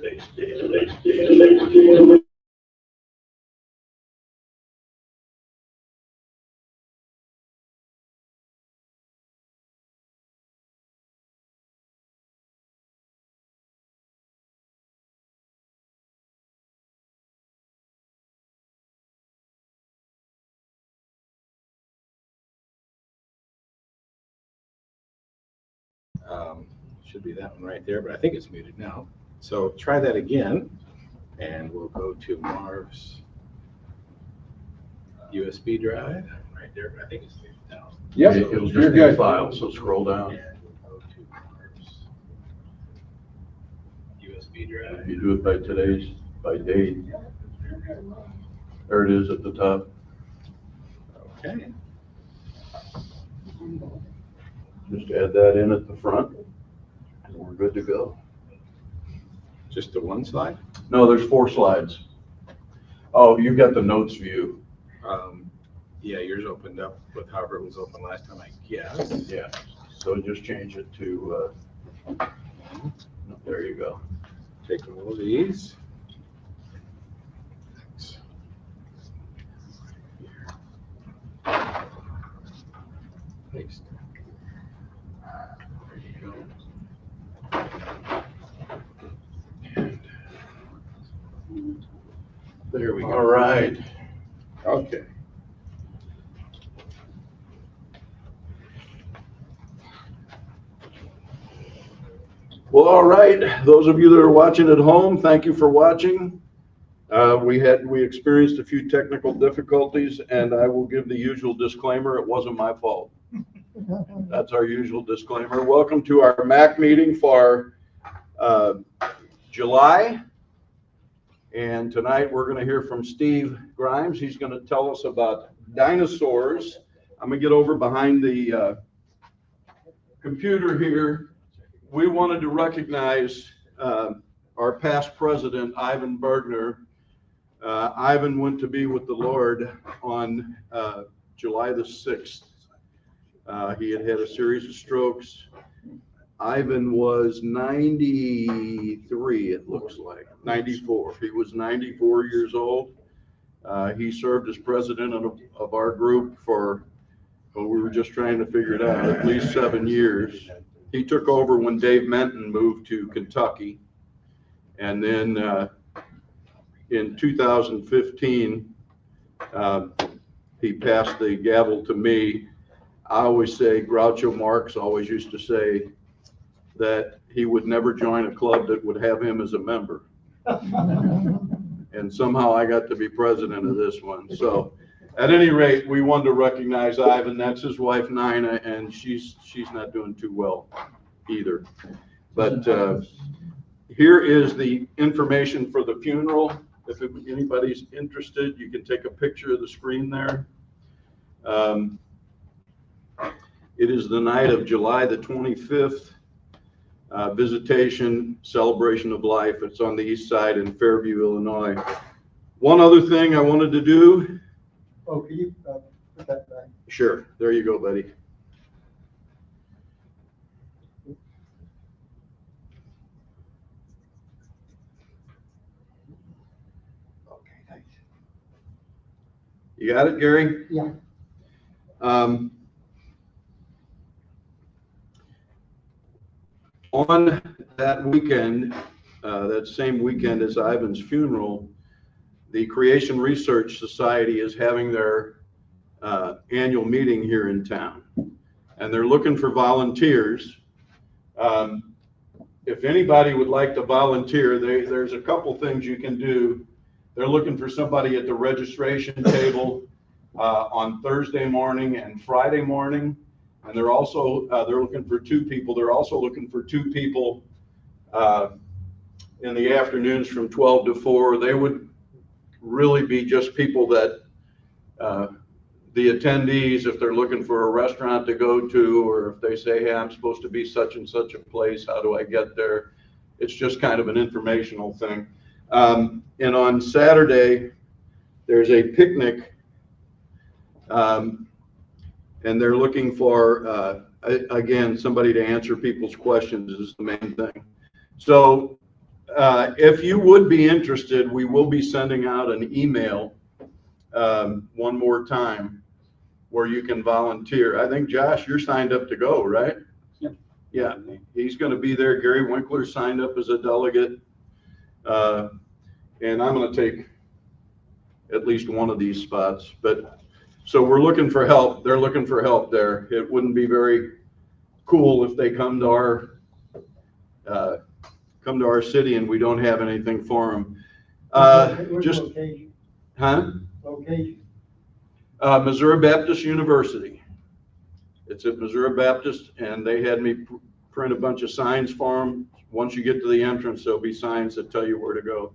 today's should be that one right there, but I think it's muted now. So try that again, and we'll go to Marv's USB drive right there, but I think it's muted now. Yep, it'll just be a file, so scroll down. And we'll go to Marv's USB drive. If you do it by date, there it is at the top. Okay. Just add that in at the front, and we're good to go. Just the one slide? No, there's 4 slides. Oh, you've got the notes view. Yeah, yours opened up with however it was open last time, I guess. Yeah, so just change it to, there you go. Take all of these. Paste. There you go. And there we go. All right. Okay. Well, all right. Those of you that are watching at home, thank you for watching. We experienced a few technical difficulties, and I will give the usual disclaimer. It wasn't my fault. That's our usual disclaimer. Welcome to our MAC meeting for July. And tonight we're going to hear from Steve Grimes. He's going to tell us about dinosaurs. I'm going to get over behind the computer here. We wanted to recognize our past president, Ivan Bergner. Ivan went to be with the Lord on July the 6th. He had a series of strokes. Ivan was 93, it looks like, 94. He was 94 years old. He served as president of our group for, well, we were just trying to figure it out, at least 7 years. He took over when Dave Menton moved to Kentucky. And then in 2015, he passed the gavel to me. I always say, Groucho Marx always used to say that he would never join a club that would have him as a member. And somehow I got to be president of this one. So at any rate, we wanted to recognize Ivan. That's his wife, Nina, and she's not doing too well either. But here is the information for the funeral. If anybody's interested, you can take a picture of the screen there. It is the night of July the 25th. Visitation, celebration of life. It's on the east side in Fairview, Illinois. One other thing I wanted to do. Oh, can you put that back? Sure. There you go, buddy. Okay, thanks. You got it, Gary? Yeah. On that weekend, that same weekend as Ivan's funeral, the Creation Research Society is having their annual meeting here in town, and they're looking for volunteers. If anybody would like to volunteer, there's a couple things you can do. They're looking for somebody at the registration table on Thursday morning and Friday morning. And they're also, they're looking for 2 people. They're also looking for 2 people in the afternoons from 12 to 4. They would really be just people that the attendees, if they're looking for a restaurant to go to, or if they say, hey, I'm supposed to be such and such a place, how do I get there? It's just kind of an informational thing. And on Saturday, there's a picnic. And they're looking for, again, somebody to answer people's questions is the main thing. So if you would be interested, we will be sending out an email one more time where you can volunteer. I think, Josh, you're signed up to go, right? Yep. Yeah, he's going to be there. Gary Winkler signed up as a delegate. And I'm going to take at least one of these spots. But so we're looking for help. They're looking for help there. It wouldn't be very cool if they come to our city and we don't have anything for them. Where's Just, location? huh? Location. Missouri Baptist University. It's at Missouri Baptist, and they had me print a bunch of signs for them. Once you get to the entrance, there'll be signs that tell you where to go.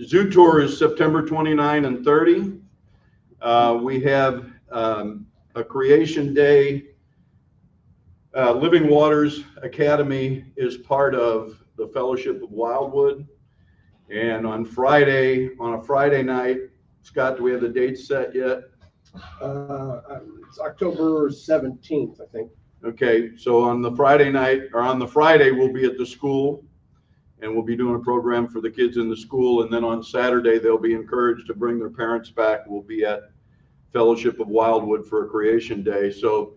Zoo tour is September 29 and 30. We have a Creation Day. Living Waters Academy is part of the Fellowship of Wildwood. And on a Friday night, Scott, do we have the dates set yet? It's October 17th, I think. Okay, so on the Friday night, or on the Friday, we'll be at the school, and we'll be doing a program for the kids in the school. And then on Saturday, they'll be encouraged to bring their parents back. We'll be at Fellowship of Wildwood for a Creation Day. So,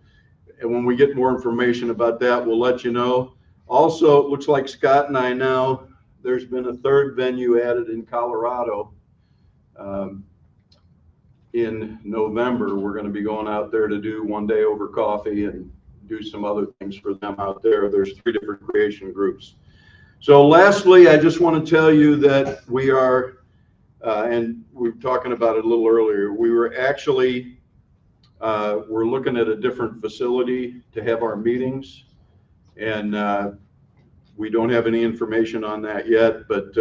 and when we get more information about that, we'll let you know. Also, it looks like Scott and I now, there's been a third venue added in Colorado. In November, we're going to be going out there to do one day over coffee and do some other things for them out there. There's 3 different creation groups. So lastly, I just want to tell you that we are, and we were talking about it a little earlier, we were actually, we're looking at a different facility to have our meetings. And we don't have any information on that yet, but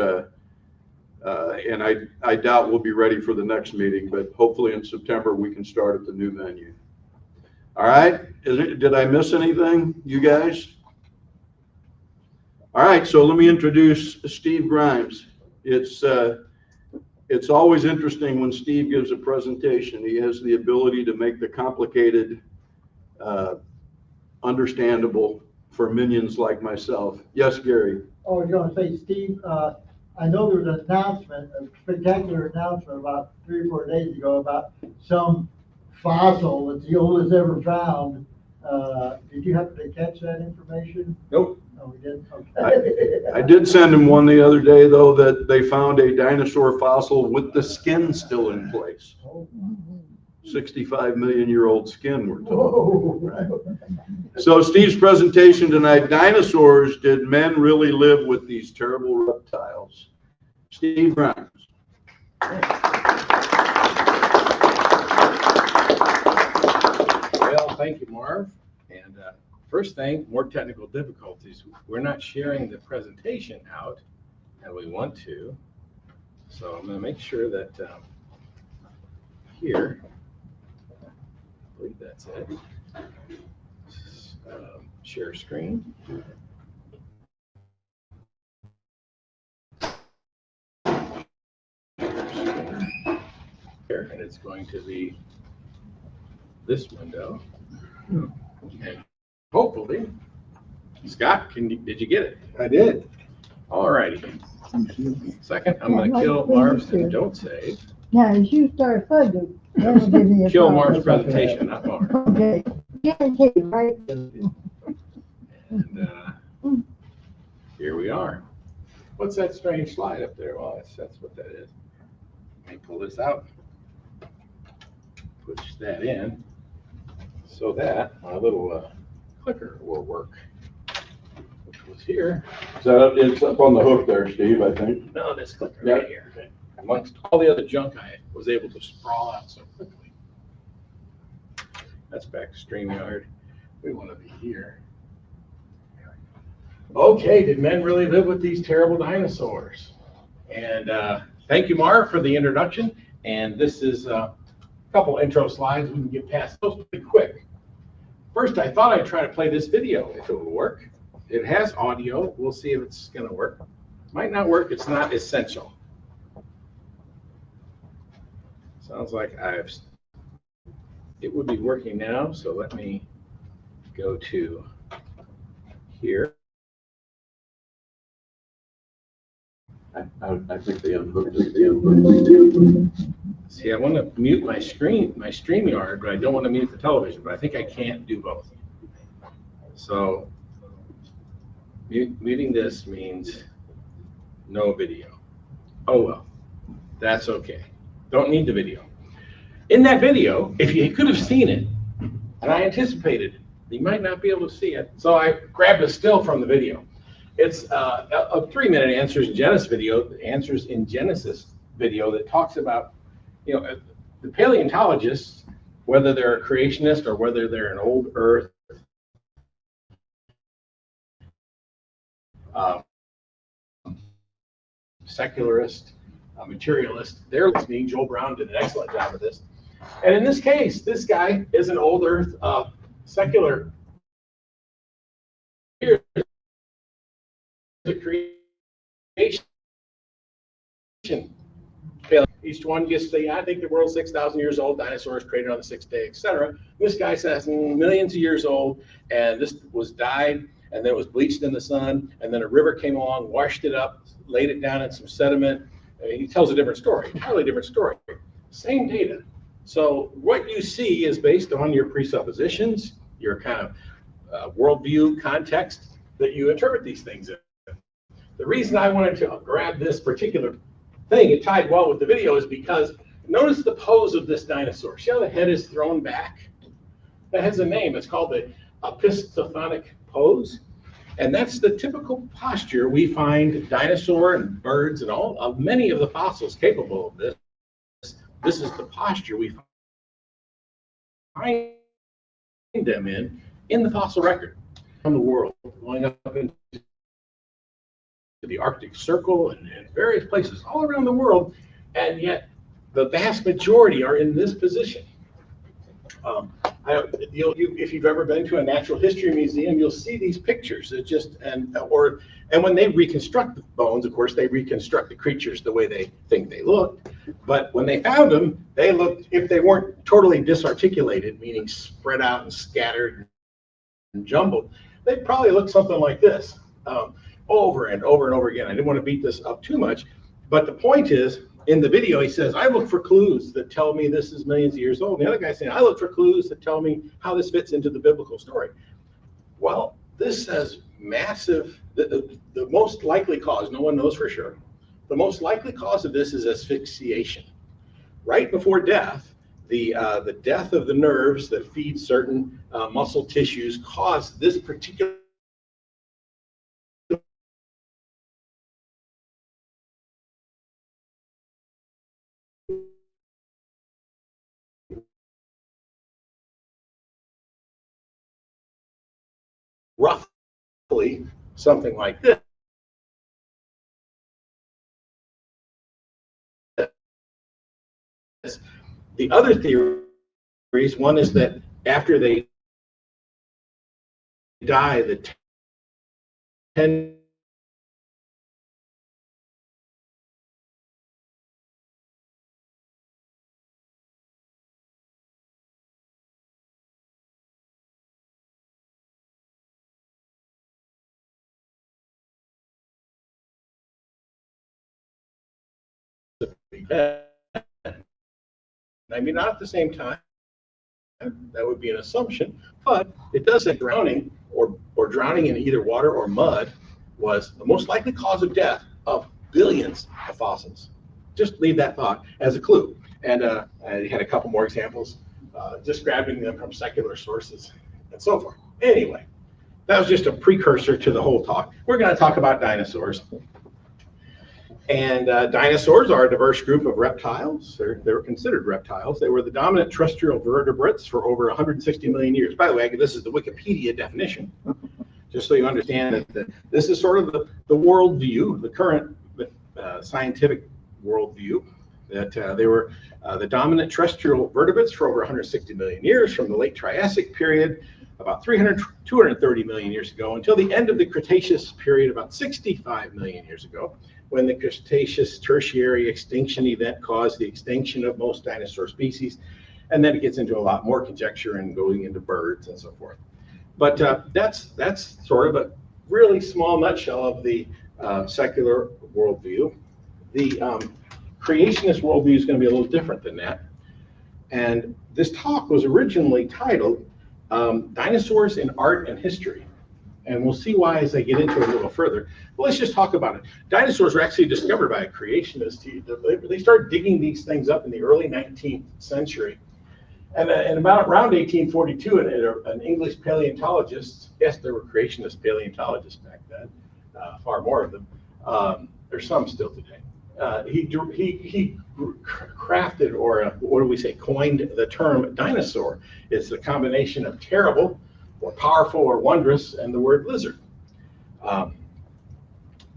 and I doubt we'll be ready for the next meeting, but hopefully in September we can start at the new venue. All right, did I miss anything, you guys? All right, so let me introduce Steve Grimes. It's always interesting when Steve gives a presentation. He has the ability to make the complicated understandable for minions like myself. Yes, Gary? Oh, I was gonna say, Steve, I know there was an announcement, a spectacular announcement about 3 or 4 days ago about some fossil that's the oldest ever found. Did you happen to catch that information? Nope. No, we didn't? Okay. I did send him one the other day, though, that they found a dinosaur fossil with the skin still in place. 65 million year old skin, we're told. Whoa. So Steve's presentation tonight, Dinosaurs, Did Men Really Live with These Terrible Reptiles? Steve Grimes. Well, thank you, Marv. And first thing, more technical difficulties. We're not sharing the presentation out, and we want to. So I'm going to make sure that here, I believe that's it. Share screen. Here, and it's going to be this window. And hopefully, Scott, did you get it? I did. All righty. Second, I'm going to kill Marv's and don't save. Now, as you start thugging, that'll give me a Kill problem. Marv's presentation, not Marv. Okay. Guaranteed, right? And here we are. What's that strange slide up there? Well, that's what that is. Let me pull this out. Push that in so that my little clicker will work, which was here. So it's up on the hook there, Steve, I think. No, this clicker Yeah. right here. Amongst all the other junk, I was able to sprawl out so quickly. That's back to StreamYard. We want to be here. Okay, did men really live with these terrible dinosaurs? And thank you, Marv, for the introduction. And this is a couple intro slides. We can get past those pretty quick. First, I thought I'd try to play this video if it will work. It has audio. We'll see if it's going to work. Might not work. It's not essential. Sounds like it would be working now. So let me go to here. I think they unhooked it. See, I want to mute my screen, my StreamYard, but I don't want to mute the television, but I think I can't do both. So muting this means no video. Oh, well, that's okay. Don't need the video. In that video, if you could have seen it, and I anticipated, you might not be able to see it. So I grabbed a still from the video. It's a 3-minute answers in Genesis video that talks about, the paleontologists, whether they're a creationist or whether they're an old Earth secularist, materialist, they're listening. Joel Brown did an excellent job of this. And in this case, this guy is an old Earth secular creation. Each one gets to say, I think the world's 6,000 years old, dinosaurs created on the 6th day, etc. This guy says millions of years old, and this was dyed, and then it was bleached in the sun, and then a river came along, washed it up, laid it down in some sediment. He tells a different story, entirely different story. Same data. So what you see is based on your presuppositions, your kind of worldview context that you interpret these things in. The reason I wanted to grab this particular thing, it tied well with the video, is because notice the pose of this dinosaur. See how the head is thrown back? That has a name. It's called the opisthothonic pose. And that's the typical posture we find dinosaur and birds and many of the fossils capable of this. This is the posture we find them in the fossil record from the world, going up into the Arctic Circle and various places all around the world, and yet the vast majority are in this position. If you've ever been to a natural history museum, you'll see these pictures. It just and when they reconstruct the bones, of course, they reconstruct the creatures the way they think they looked. But when they found them, they looked, if they weren't totally disarticulated, meaning spread out and scattered and jumbled, they probably looked something like this, over and over and over again. I didn't want to beat this up too much, but the point is, in the video, he says, I look for clues that tell me this is millions of years old. And the other guy's saying, I look for clues that tell me how this fits into the biblical story. Well, this says massive, the most likely cause, no one knows for sure, the most likely cause of this is asphyxiation. Right before death, the death of the nerves that feed certain muscle tissues caused this particular roughly something like this. The other theories, one is that after they die, the tendons maybe not at the same time, that would be an assumption, but it does say drowning or drowning in either water or mud was the most likely cause of death of billions of fossils. Just leave that thought as a clue. And I had a couple more examples, just grabbing them from secular sources and so forth. Anyway, that was just a precursor to the whole talk. We're going to talk about dinosaurs. And dinosaurs are a diverse group of reptiles. They were considered reptiles. They were the dominant terrestrial vertebrates for over 160 million years. By the way, this is the Wikipedia definition, just so you understand that this is sort of the worldview, the current scientific worldview, that they were the dominant terrestrial vertebrates for over 160 million years, from the late Triassic period, about 230 million years ago, until the end of the Cretaceous period, about 65 million years ago, when the Cretaceous tertiary extinction event caused the extinction of most dinosaur species. And then it gets into a lot more conjecture and going into birds and so forth. But that's sort of a really small nutshell of the secular worldview. the creationist worldview is going to be a little different than that. And this talk was originally titled Dinosaurs in Art and History. And we'll see why as I get into it a little further. But let's just talk about it. Dinosaurs were actually discovered by a creationist. They started digging these things up in the early 19th century. And about around 1842, an English paleontologist, yes, there were creationist paleontologists back then, far more of them. There's some still today. He crafted, or what do we say, coined the term dinosaur. It's a combination of terrible, or powerful, or wondrous, and the word lizard.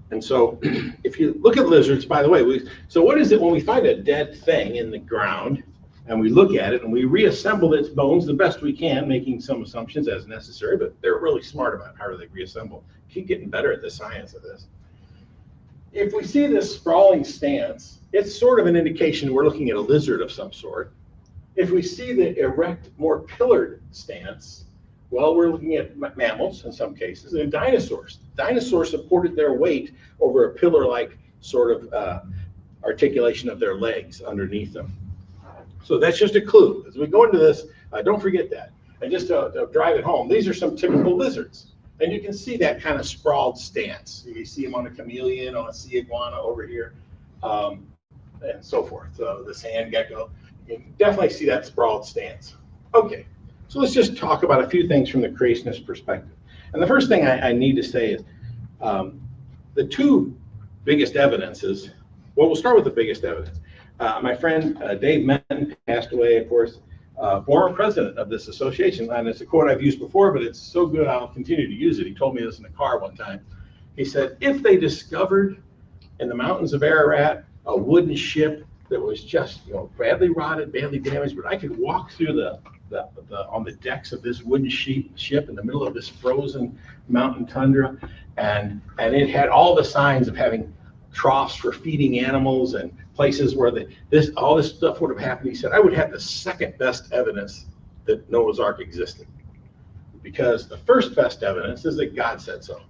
And so if you look at lizards, by the way, so what is it when we find a dead thing in the ground, and we look at it, and we reassemble its bones the best we can, making some assumptions as necessary, but they're really smart about how they reassemble. Keep getting better at the science of this. If we see this sprawling stance, it's sort of an indication we're looking at a lizard of some sort. If we see the erect, more pillared stance, well, we're looking at mammals in some cases, and dinosaurs. Dinosaurs supported their weight over a pillar-like sort of articulation of their legs underneath them. So that's just a clue. As we go into this, don't forget that. And just to drive it home, these are some typical lizards. And you can see that kind of sprawled stance. You see them on a chameleon, on a sea iguana over here, and so forth. So the sand gecko, you can definitely see that sprawled stance. Okay, so let's just talk about a few things from the creationist perspective. And the first thing I need to say is the two biggest evidences, well, we'll start with the biggest evidence. My friend Dave Menton passed away, of course, former president of this association, and it's a quote I've used before, but it's so good I'll continue to use it. He told me this in the car one time. He said, if they discovered in the mountains of Ararat a wooden ship that was just, badly rotted, badly damaged, but I could walk through on the decks of this wooden ship in the middle of this frozen mountain tundra, and it had all the signs of having troughs for feeding animals and places where all this stuff would have happened. He said, I would have the second best evidence that Noah's Ark existed, because the first best evidence is that God said so.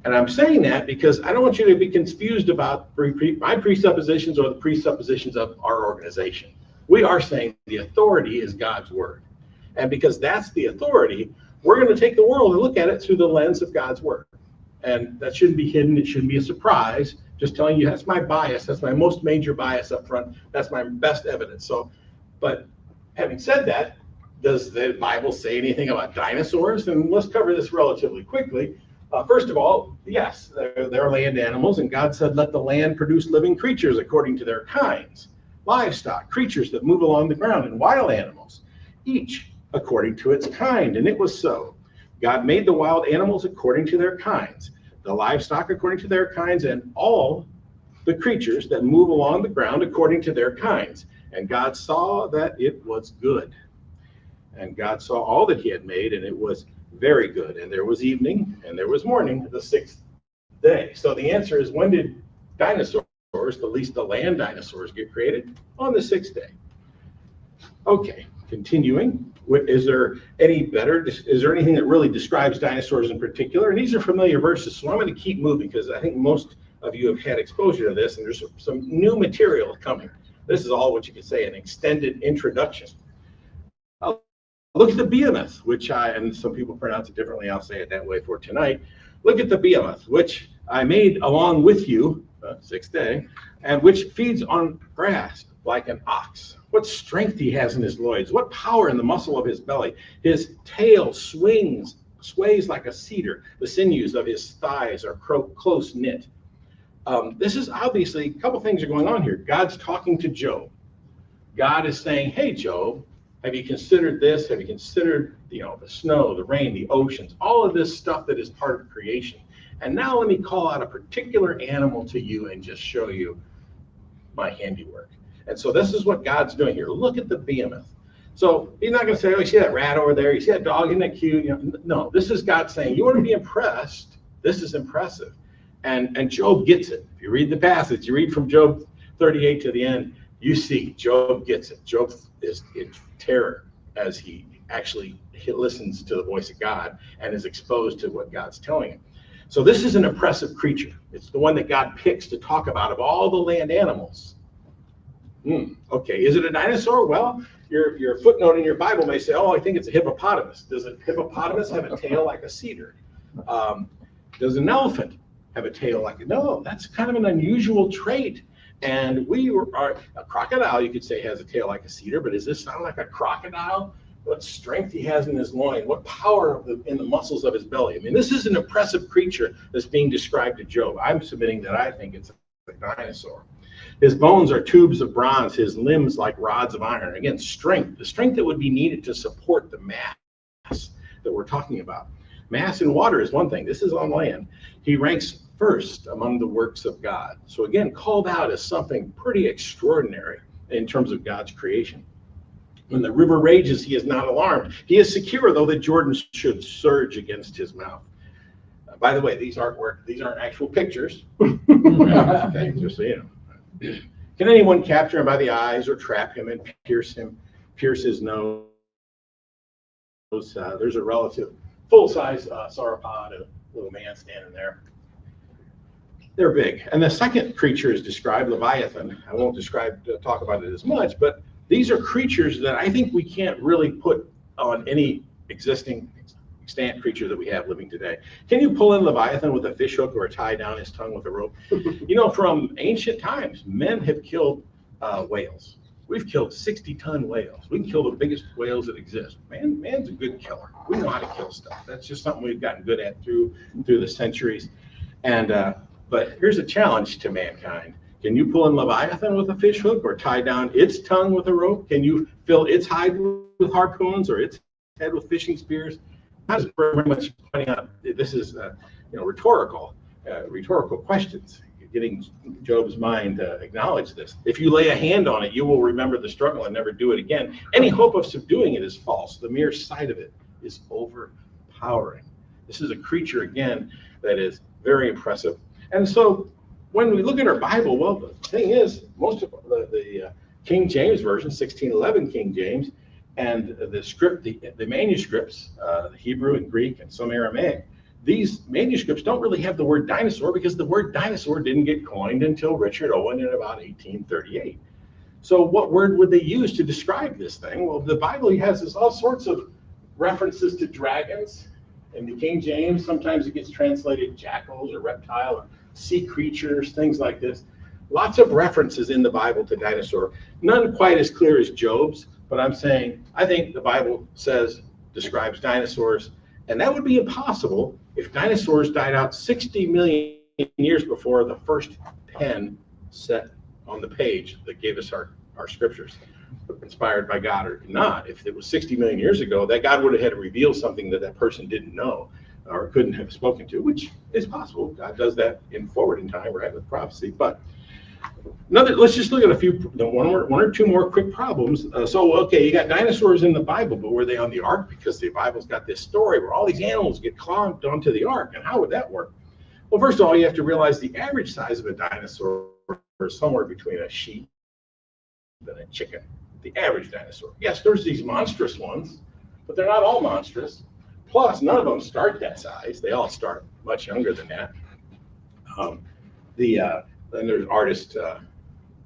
And I'm saying that because I don't want you to be confused about my presuppositions or the presuppositions of our organization. We are saying the authority is God's word. And because that's the authority, we're going to take the world and look at it through the lens of God's word. And that shouldn't be hidden. It shouldn't be a surprise. Just telling you that's my bias. That's my most major bias up front. That's my best evidence. So, but having said that, does the Bible say anything about dinosaurs? And let's cover this relatively quickly. First of all, yes, they're land animals, and God said, let the land produce living creatures according to their kinds, livestock, creatures that move along the ground, and wild animals, each according to its kind. And it was so. God made the wild animals according to their kinds, the livestock according to their kinds, and all the creatures that move along the ground according to their kinds. And God saw that it was good. And God saw all that he had made, and it was very good. And there was evening, and there was morning, the sixth day. So the answer is, when did dinosaurs, at least the land dinosaurs, get created? On the sixth day. Okay, continuing. Is there anything that really describes dinosaurs in particular? And these are familiar verses, so I'm going to keep moving because I think most of you have had exposure to this, and there's some new material coming. This is all what you could say, an extended introduction. Look at the behemoth, and some people pronounce it differently, I'll say it that way for tonight. Look at the behemoth, which I made along with you, sixth day, and which feeds on grass like an ox. What strength he has in his loins, what power in the muscle of his belly. His tail sways like a cedar. The sinews of his thighs are close knit. This is obviously, a couple things are going on here. God's talking to Job. God is saying, hey, Job, have you considered this? Have you considered, the snow, the rain, the oceans, all of this stuff that is part of creation? And now let me call out a particular animal to you and just show you my handiwork. And so this is what God's doing here. Look at the behemoth. So he's not going to say, oh, you see that rat over there? You see that dog? Isn't that cute? No, this is God saying, you want to be impressed? This is impressive. And Job gets it. If you read the passage, you read from Job 38 to the end, you see Job gets it. Job is in terror as he listens to the voice of God and is exposed to what God's telling him. So this is an oppressive creature. It's the one that God picks to talk about of all the land animals. Okay, is it a dinosaur? Well, your footnote in your Bible may say, oh, I think it's a hippopotamus. Does a hippopotamus have a tail like a cedar? Does an elephant have a tail like a... No, that's kind of an unusual trait. And a crocodile, you could say, has a tail like a cedar, but does this sound like a crocodile? What strength he has in his loin, what power in the muscles of his belly. I mean, this is an oppressive creature that's being described to Job. I'm submitting that I think it's a dinosaur. His bones are tubes of bronze, his limbs like rods of iron. Again, strength, the strength that would be needed to support the mass that we're talking about. Mass in water is one thing. This is on land. He ranks first among the works of God. So again, called out as something pretty extraordinary in terms of God's creation. When the river rages, he is not alarmed. He is secure, though the Jordan should surge against his mouth. By the way, these aren't actual pictures. Okay, just so you know. Can anyone capture him by the eyes or trap him and pierce his nose? There's a relative full-size sauropod, a little man standing there. They're big. And the second creature is described, Leviathan. I won't talk about it as much, but these are creatures that I think we can't really put on any existing extant creature that we have living today. Can you pull in Leviathan with a fish hook or tie down his tongue with a rope? You know, from ancient times, men have killed whales. We've killed 60-ton whales. We can kill the biggest whales that exist. Man's a good killer. We know how to kill stuff. That's just something we've gotten good at through the centuries. And but here's a challenge to mankind. Can you pull in Leviathan with a fish hook or tie down its tongue with a rope? Can you fill its hide with harpoons or its head with fishing spears? Not very much pointing out this is rhetorical questions, getting Job's mind to acknowledge this. If you lay a hand on it, you will remember the struggle and never do it again. Any hope of subduing it is false. The mere sight of it is overpowering. This is a creature, again, that is very impressive. And so when we look at our Bible, well, the thing is, most of the King James Version, 1611 King James, and the manuscripts, the Hebrew and Greek and some Aramaic, these manuscripts don't really have the word dinosaur because the word dinosaur didn't get coined until Richard Owen in about 1838. So what word would they use to describe this thing? Well, the Bible has all sorts of references to dragons. In the King James, sometimes it gets translated jackals or reptile or sea creatures, things like this. Lots of references in the Bible to dinosaur. None quite as clear as Job's, but I'm saying I think the Bible describes dinosaurs, and that would be impossible if dinosaurs died out 60 million years before the first pen set on the page that gave us our scriptures, inspired by God or not. If it was 60 million years ago, that God would have had to reveal something that person didn't know or couldn't have spoken to, which is possible. God does that forward in time, right, with prophecy. But let's just look at one or two more quick problems. Okay, you got dinosaurs in the Bible, but were they on the ark? Because the Bible's got this story where all these animals get clogged onto the ark, and how would that work? Well, first of all, you have to realize the average size of a dinosaur is somewhere between a sheep and a chicken. The average dinosaur. Yes, there's these monstrous ones, but they're not all monstrous. Plus, none of them start that size. They all start much younger than that. Then there's artist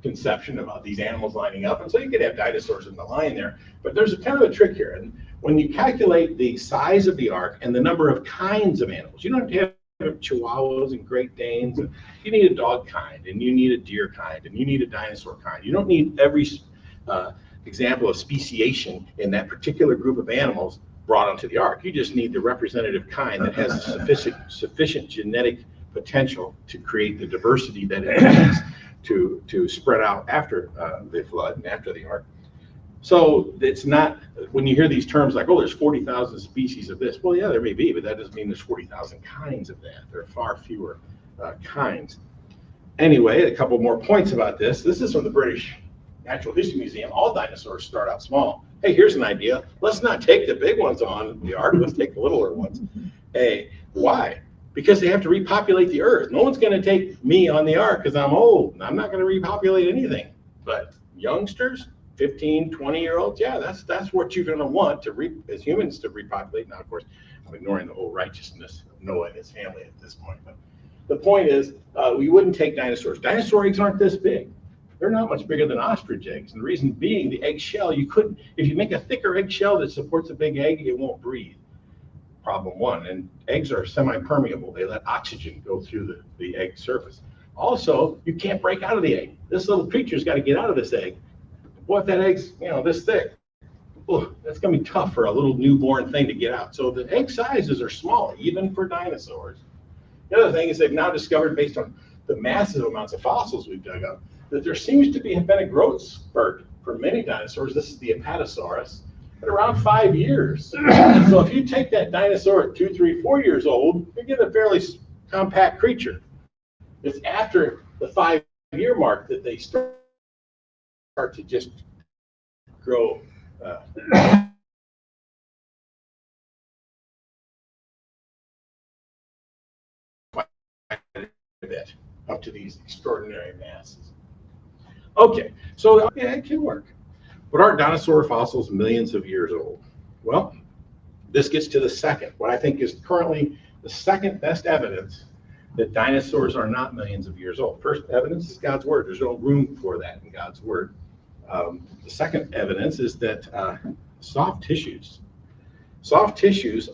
conception about these animals lining up, and so you could have dinosaurs in the line there. But there's a kind of a trick here, and when you calculate the size of the ark and the number of kinds of animals, you don't have to have Chihuahuas and Great Danes. And you need a dog kind, and you need a deer kind, and you need a dinosaur kind. You don't need every example of speciation in that particular group of animals brought onto the ark. You just need the representative kind that has sufficient genetic potential to create the diversity that it needs to spread out after the flood and after the ark. So it's not, when you hear these terms like, oh, there's 40,000 species of this. Well, yeah, there may be, but that doesn't mean there's 40,000 kinds of that. There are far fewer kinds. Anyway, a couple more points about this. This is from the British Natural History Museum. All dinosaurs start out small. Hey, here's an idea. Let's not take the big ones on the ark. Let's take the littler ones. Hey, why? Because they have to repopulate the earth. No one's going to take me on the ark because I'm old. I'm not going to repopulate anything. But youngsters, 15, 20-year-olds, yeah, that's what you're going to want to as humans to repopulate. Now, of course, I'm ignoring the whole righteousness of Noah and his family at this point. But the point is, we wouldn't take dinosaurs. Dinosaur eggs aren't this big. They're not much bigger than ostrich eggs. And the reason being, the eggshell, you couldn't, if you make a thicker eggshell that supports a big egg, it won't breathe. Problem one. And eggs are semi-permeable. They let oxygen go through the egg surface. Also, you can't break out of the egg. This little creature's got to get out of this egg. Boy, if that egg's, this thick, that's going to be tough for a little newborn thing to get out. So the egg sizes are small, even for dinosaurs. The other thing is they've now discovered, based on the massive amounts of fossils we've dug up, that there seems to have been a growth spurt for many dinosaurs. This is the Apatosaurus at around 5 years. So if you take that dinosaur at 2, 3, 4 years old, you get a fairly compact creature. It's after the 5-year mark that they start to just grow. Quite a bit up to these extraordinary masses. Okay, so yeah, it can work. But are dinosaur fossils millions of years old? Well, this gets to the second, what I think is currently the second best evidence that dinosaurs are not millions of years old. First evidence is God's word. There's no room for that in God's word. The second evidence is that soft tissues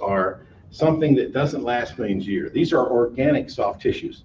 are something that doesn't last millions of years. These are organic soft tissues.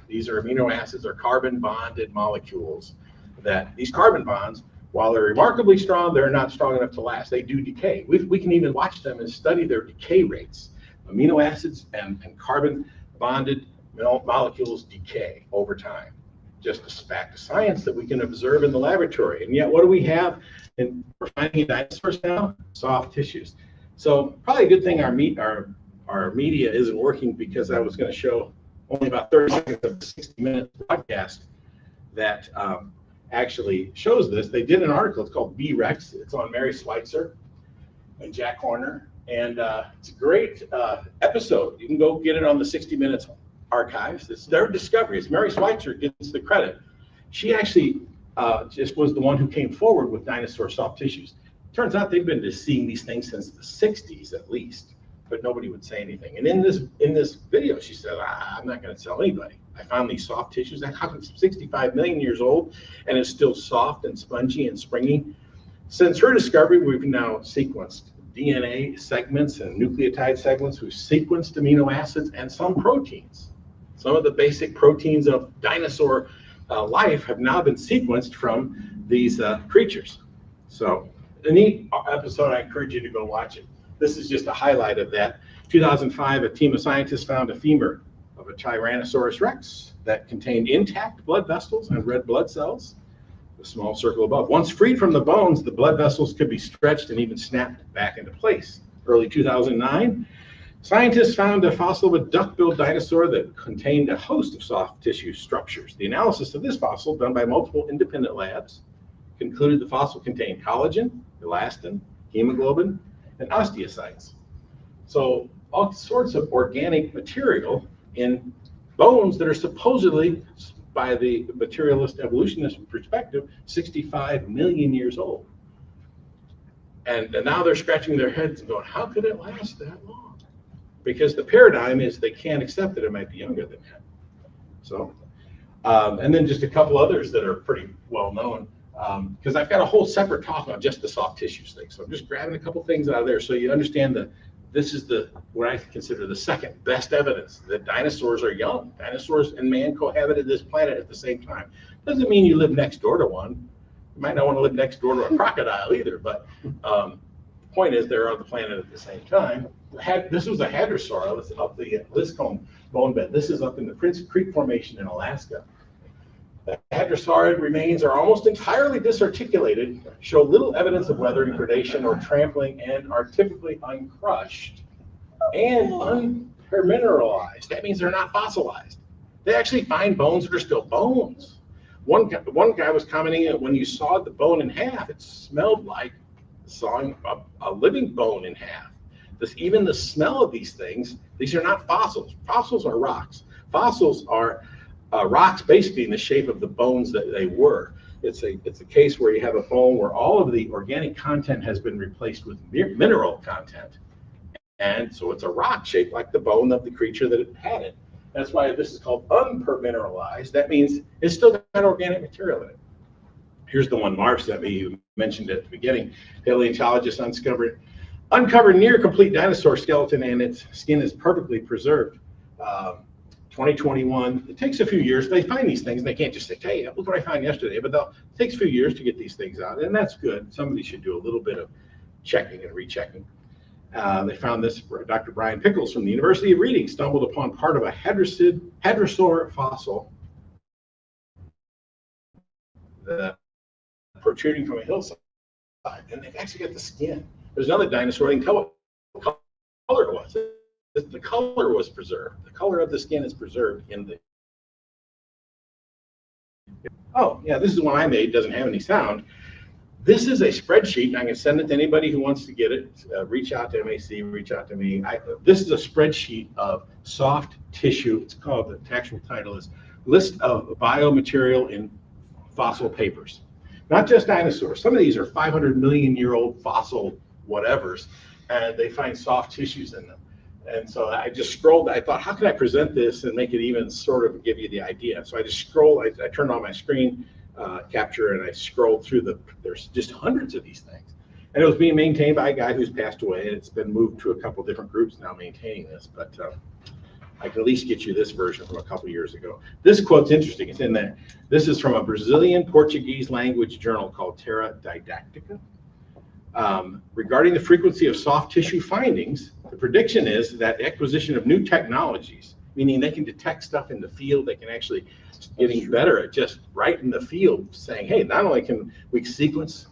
These are amino acids or carbon bonded molecules that these carbon bonds, while they're remarkably strong, they're not strong enough to last. They do decay. We can even watch them and study their decay rates. Amino acids and carbon bonded molecules decay over time. Just a fact of science that we can observe in the laboratory. And yet, what do we have? And we're finding in dinosaurs now? Soft tissues. So probably a good thing our media isn't working, because I was going to show only about 30 seconds of the 60-minute broadcast that actually shows this. They did an article. It's called B-Rex. It's on Mary Schweitzer and Jack Horner. And it's a great episode. You can go get it on the 60 Minutes archives. It's their discovery. It's Mary Schweitzer gets the credit. She actually just was the one who came forward with dinosaur soft tissues. Turns out they've been seeing these things since the 60s at least, but nobody would say anything. And in this video, she said, I'm not going to tell anybody. I found these soft tissues. That happens 65 million years old, and it's still soft and spongy and springy. Since her discovery, we've now sequenced DNA segments and nucleotide segments. We've sequenced amino acids and some proteins. Some of the basic proteins of dinosaur life have now been sequenced from these creatures. So a neat episode. I encourage you to go watch it. This is just a highlight of that. 2005, a team of scientists found a femur of a Tyrannosaurus rex that contained intact blood vessels and red blood cells, the small circle above. Once freed from the bones, the blood vessels could be stretched and even snapped back into place. Early 2009, scientists found a fossil of a duck-billed dinosaur that contained a host of soft tissue structures. The analysis of this fossil, done by multiple independent labs, concluded the fossil contained collagen, elastin, hemoglobin, and osteocytes. So all sorts of organic material in bones that are supposedly, by the materialist evolutionist perspective, 65 million years old. And now they're scratching their heads and going, how could it last that long? Because the paradigm is they can't accept that it might be younger than that. So, and then just a couple others that are pretty well known, because I've got a whole separate talk on just the soft tissues thing. So I'm just grabbing a couple things out of there so you understand that this is what I consider the second best evidence that dinosaurs are young. Dinosaurs and man cohabited this planet at the same time. Doesn't mean you live next door to one. You might not want to live next door to a crocodile either, but the point is they're on the planet at the same time. This was a hadrosaur up the Liscombe bone bed. This is up in the Prince Creek Formation in Alaska. The hadrosaurid remains are almost entirely disarticulated, show little evidence of weathering, predation, or trampling, and are typically uncrushed and unpermineralized. That means they're not fossilized. They actually find bones that are still bones. One guy was commenting that when you sawed the bone in half, it smelled like sawing a living bone in half. Even the smell of these things, these are not fossils. Fossils are rocks. Fossils are rocks basically in the shape of the bones that they were. It's a case where you have a bone where all of the organic content has been replaced with mineral content. And so it's a rock shaped like the bone of the creature that it had it. That's why this is called unpermineralized. That means it's still got organic material in it. Here's the one Marv sent me. You mentioned at the beginning. Paleontologists uncovered near complete dinosaur skeleton, and its skin is perfectly preserved. 2021. It takes a few years. They find these things, and they can't just say, "Hey, look what I found yesterday." But it takes a few years to get these things out, and that's good. Somebody should do a little bit of checking and rechecking. They found this. Dr. Brian Pickles from the University of Reading stumbled upon part of a hadrosaur fossil protruding from a hillside, and they've actually got the skin. There's another dinosaur. They can tell what color it was. The color was preserved. The color of the skin is preserved in the. Oh, yeah, this is one I made. Doesn't have any sound. This is a spreadsheet, and I can send it to anybody who wants to get it. Reach out to MAC, reach out to me. This is a spreadsheet of soft tissue. It's called, the actual title is List of Biomaterial in Fossil Papers. Not just dinosaurs. Some of these are 500 million year old fossil whatevers, and they find soft tissues in them. And so I just scrolled. I thought, how can I present this and make it even sort of give you the idea? So I just scrolled. I turned on my screen capture, and I scrolled through there's just hundreds of these things. And it was being maintained by a guy who's passed away, and it's been moved to a couple different groups now maintaining this. But I can at least get you this version from a couple years ago. This quote's interesting. It's in there. This is from a Brazilian Portuguese language journal called Terra Didactica. Regarding the frequency of soft tissue findings, the prediction is that the acquisition of new technologies, meaning they can detect stuff in the field, they can actually getting better at just right in the field saying, hey, not only can we sequence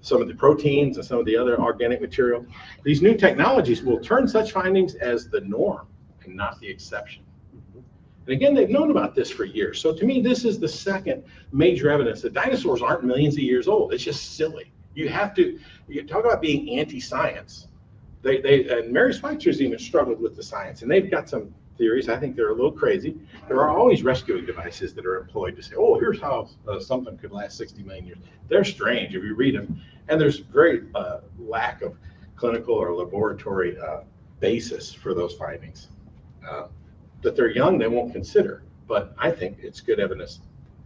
some of the proteins and some of the other organic material, these new technologies will turn such findings as the norm and not the exception. And again, they've known about this for years. So to me, this is the second major evidence that dinosaurs aren't millions of years old. It's just silly. You talk about being anti-science. And Mary Schweitzer's even struggled with the science, and they've got some theories. I think they're a little crazy. There are always rescuing devices that are employed to say, oh, here's how something could last 60 million years. They're strange if you read them, and there's very lack of clinical or laboratory basis for those findings. That they're young, they won't consider, but I think it's good evidence,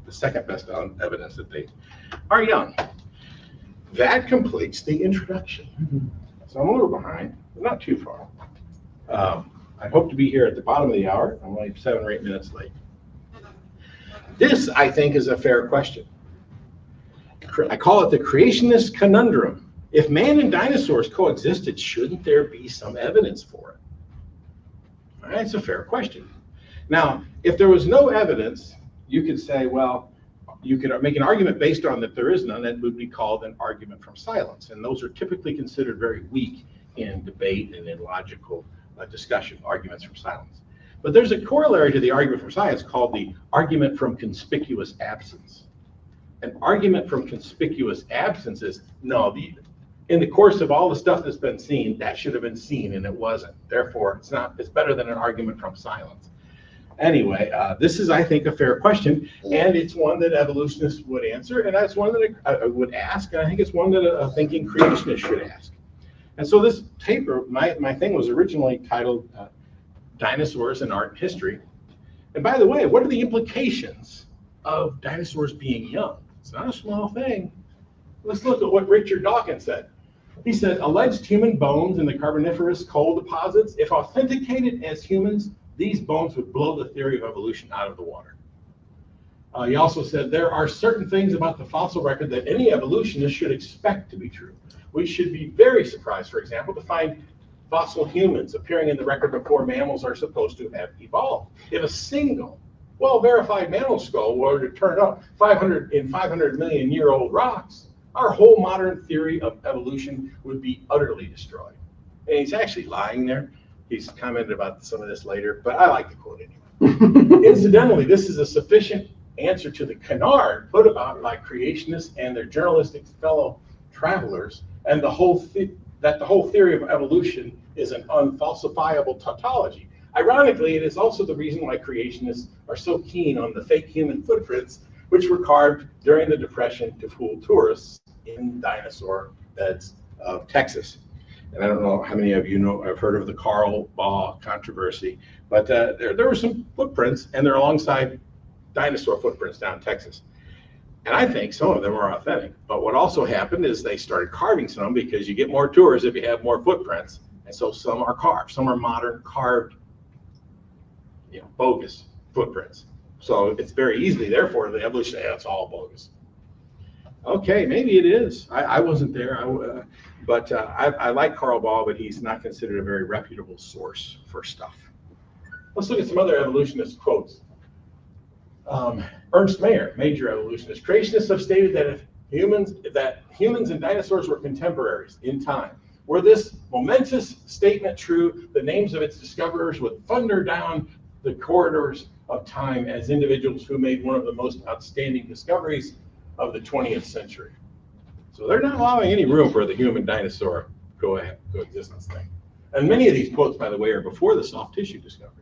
the second best evidence that they are young. That completes the introduction. So I'm a little behind, but not too far. I hope to be here at the bottom of the hour. I'm only 7 or 8 minutes late. This, I think, is a fair question. I call it the creationist conundrum. If man and dinosaurs coexisted, shouldn't there be some evidence for it? All right, it's a fair question. Now, if there was no evidence, you could say, well, you could make an argument based on that there is none. That would be called an argument from silence. And those are typically considered very weak in debate and in logical discussion, arguments from silence. But there's a corollary to the argument from science called the argument from conspicuous absence. An argument from conspicuous absence is, no, in the course of all the stuff that's been seen, that should have been seen and it wasn't. Therefore, it's better than an argument from silence. Anyway, this is, I think, a fair question, and it's one that evolutionists would answer, and that's one that I would ask, and I think it's one that a thinking creationist should ask. And so this paper, my thing was originally titled Dinosaurs in Art and History. And by the way, what are the implications of dinosaurs being young? It's not a small thing. Let's look at what Richard Dawkins said. He said, alleged human bones in the Carboniferous coal deposits, if authenticated as humans, these bones would blow the theory of evolution out of the water. He also said, there are certain things about the fossil record that any evolutionist should expect to be true. We should be very surprised, for example, to find fossil humans appearing in the record before mammals are supposed to have evolved. If a single well-verified mammal skull were to turn up 500 million year old rocks, our whole modern theory of evolution would be utterly destroyed. And he's actually lying there. He's commented about some of this later, but I like the quote anyway. Incidentally, this is a sufficient answer to the canard put about by creationists and their journalistic fellow travelers, and the whole theory of evolution is an unfalsifiable tautology. Ironically, it is also the reason why creationists are so keen on the fake human footprints, which were carved during the Depression to fool tourists in dinosaur beds of Texas. And I don't know how many of you know, have heard of the Carl Baugh controversy, but there were some footprints, and they're alongside dinosaur footprints down in Texas. And I think some of them are authentic. But what also happened is they started carving some, because you get more tours if you have more footprints. And so some are carved, some are modern carved, bogus footprints. So it's very easily, therefore, the evolution, it's all bogus. Okay, maybe it is. I wasn't there, but I like Carl Baugh, but he's not considered a very reputable source for stuff. Let's look at some other evolutionist quotes. Ernst Mayr, major evolutionist. Creationists have stated that humans and dinosaurs were contemporaries in time. Were this momentous statement true, the names of its discoverers would thunder down the corridors of time as individuals who made one of the most outstanding discoveries of the 20th century. So they're not allowing any room for the human dinosaur coexistence thing. And many of these quotes, by the way, are before the soft tissue discoveries.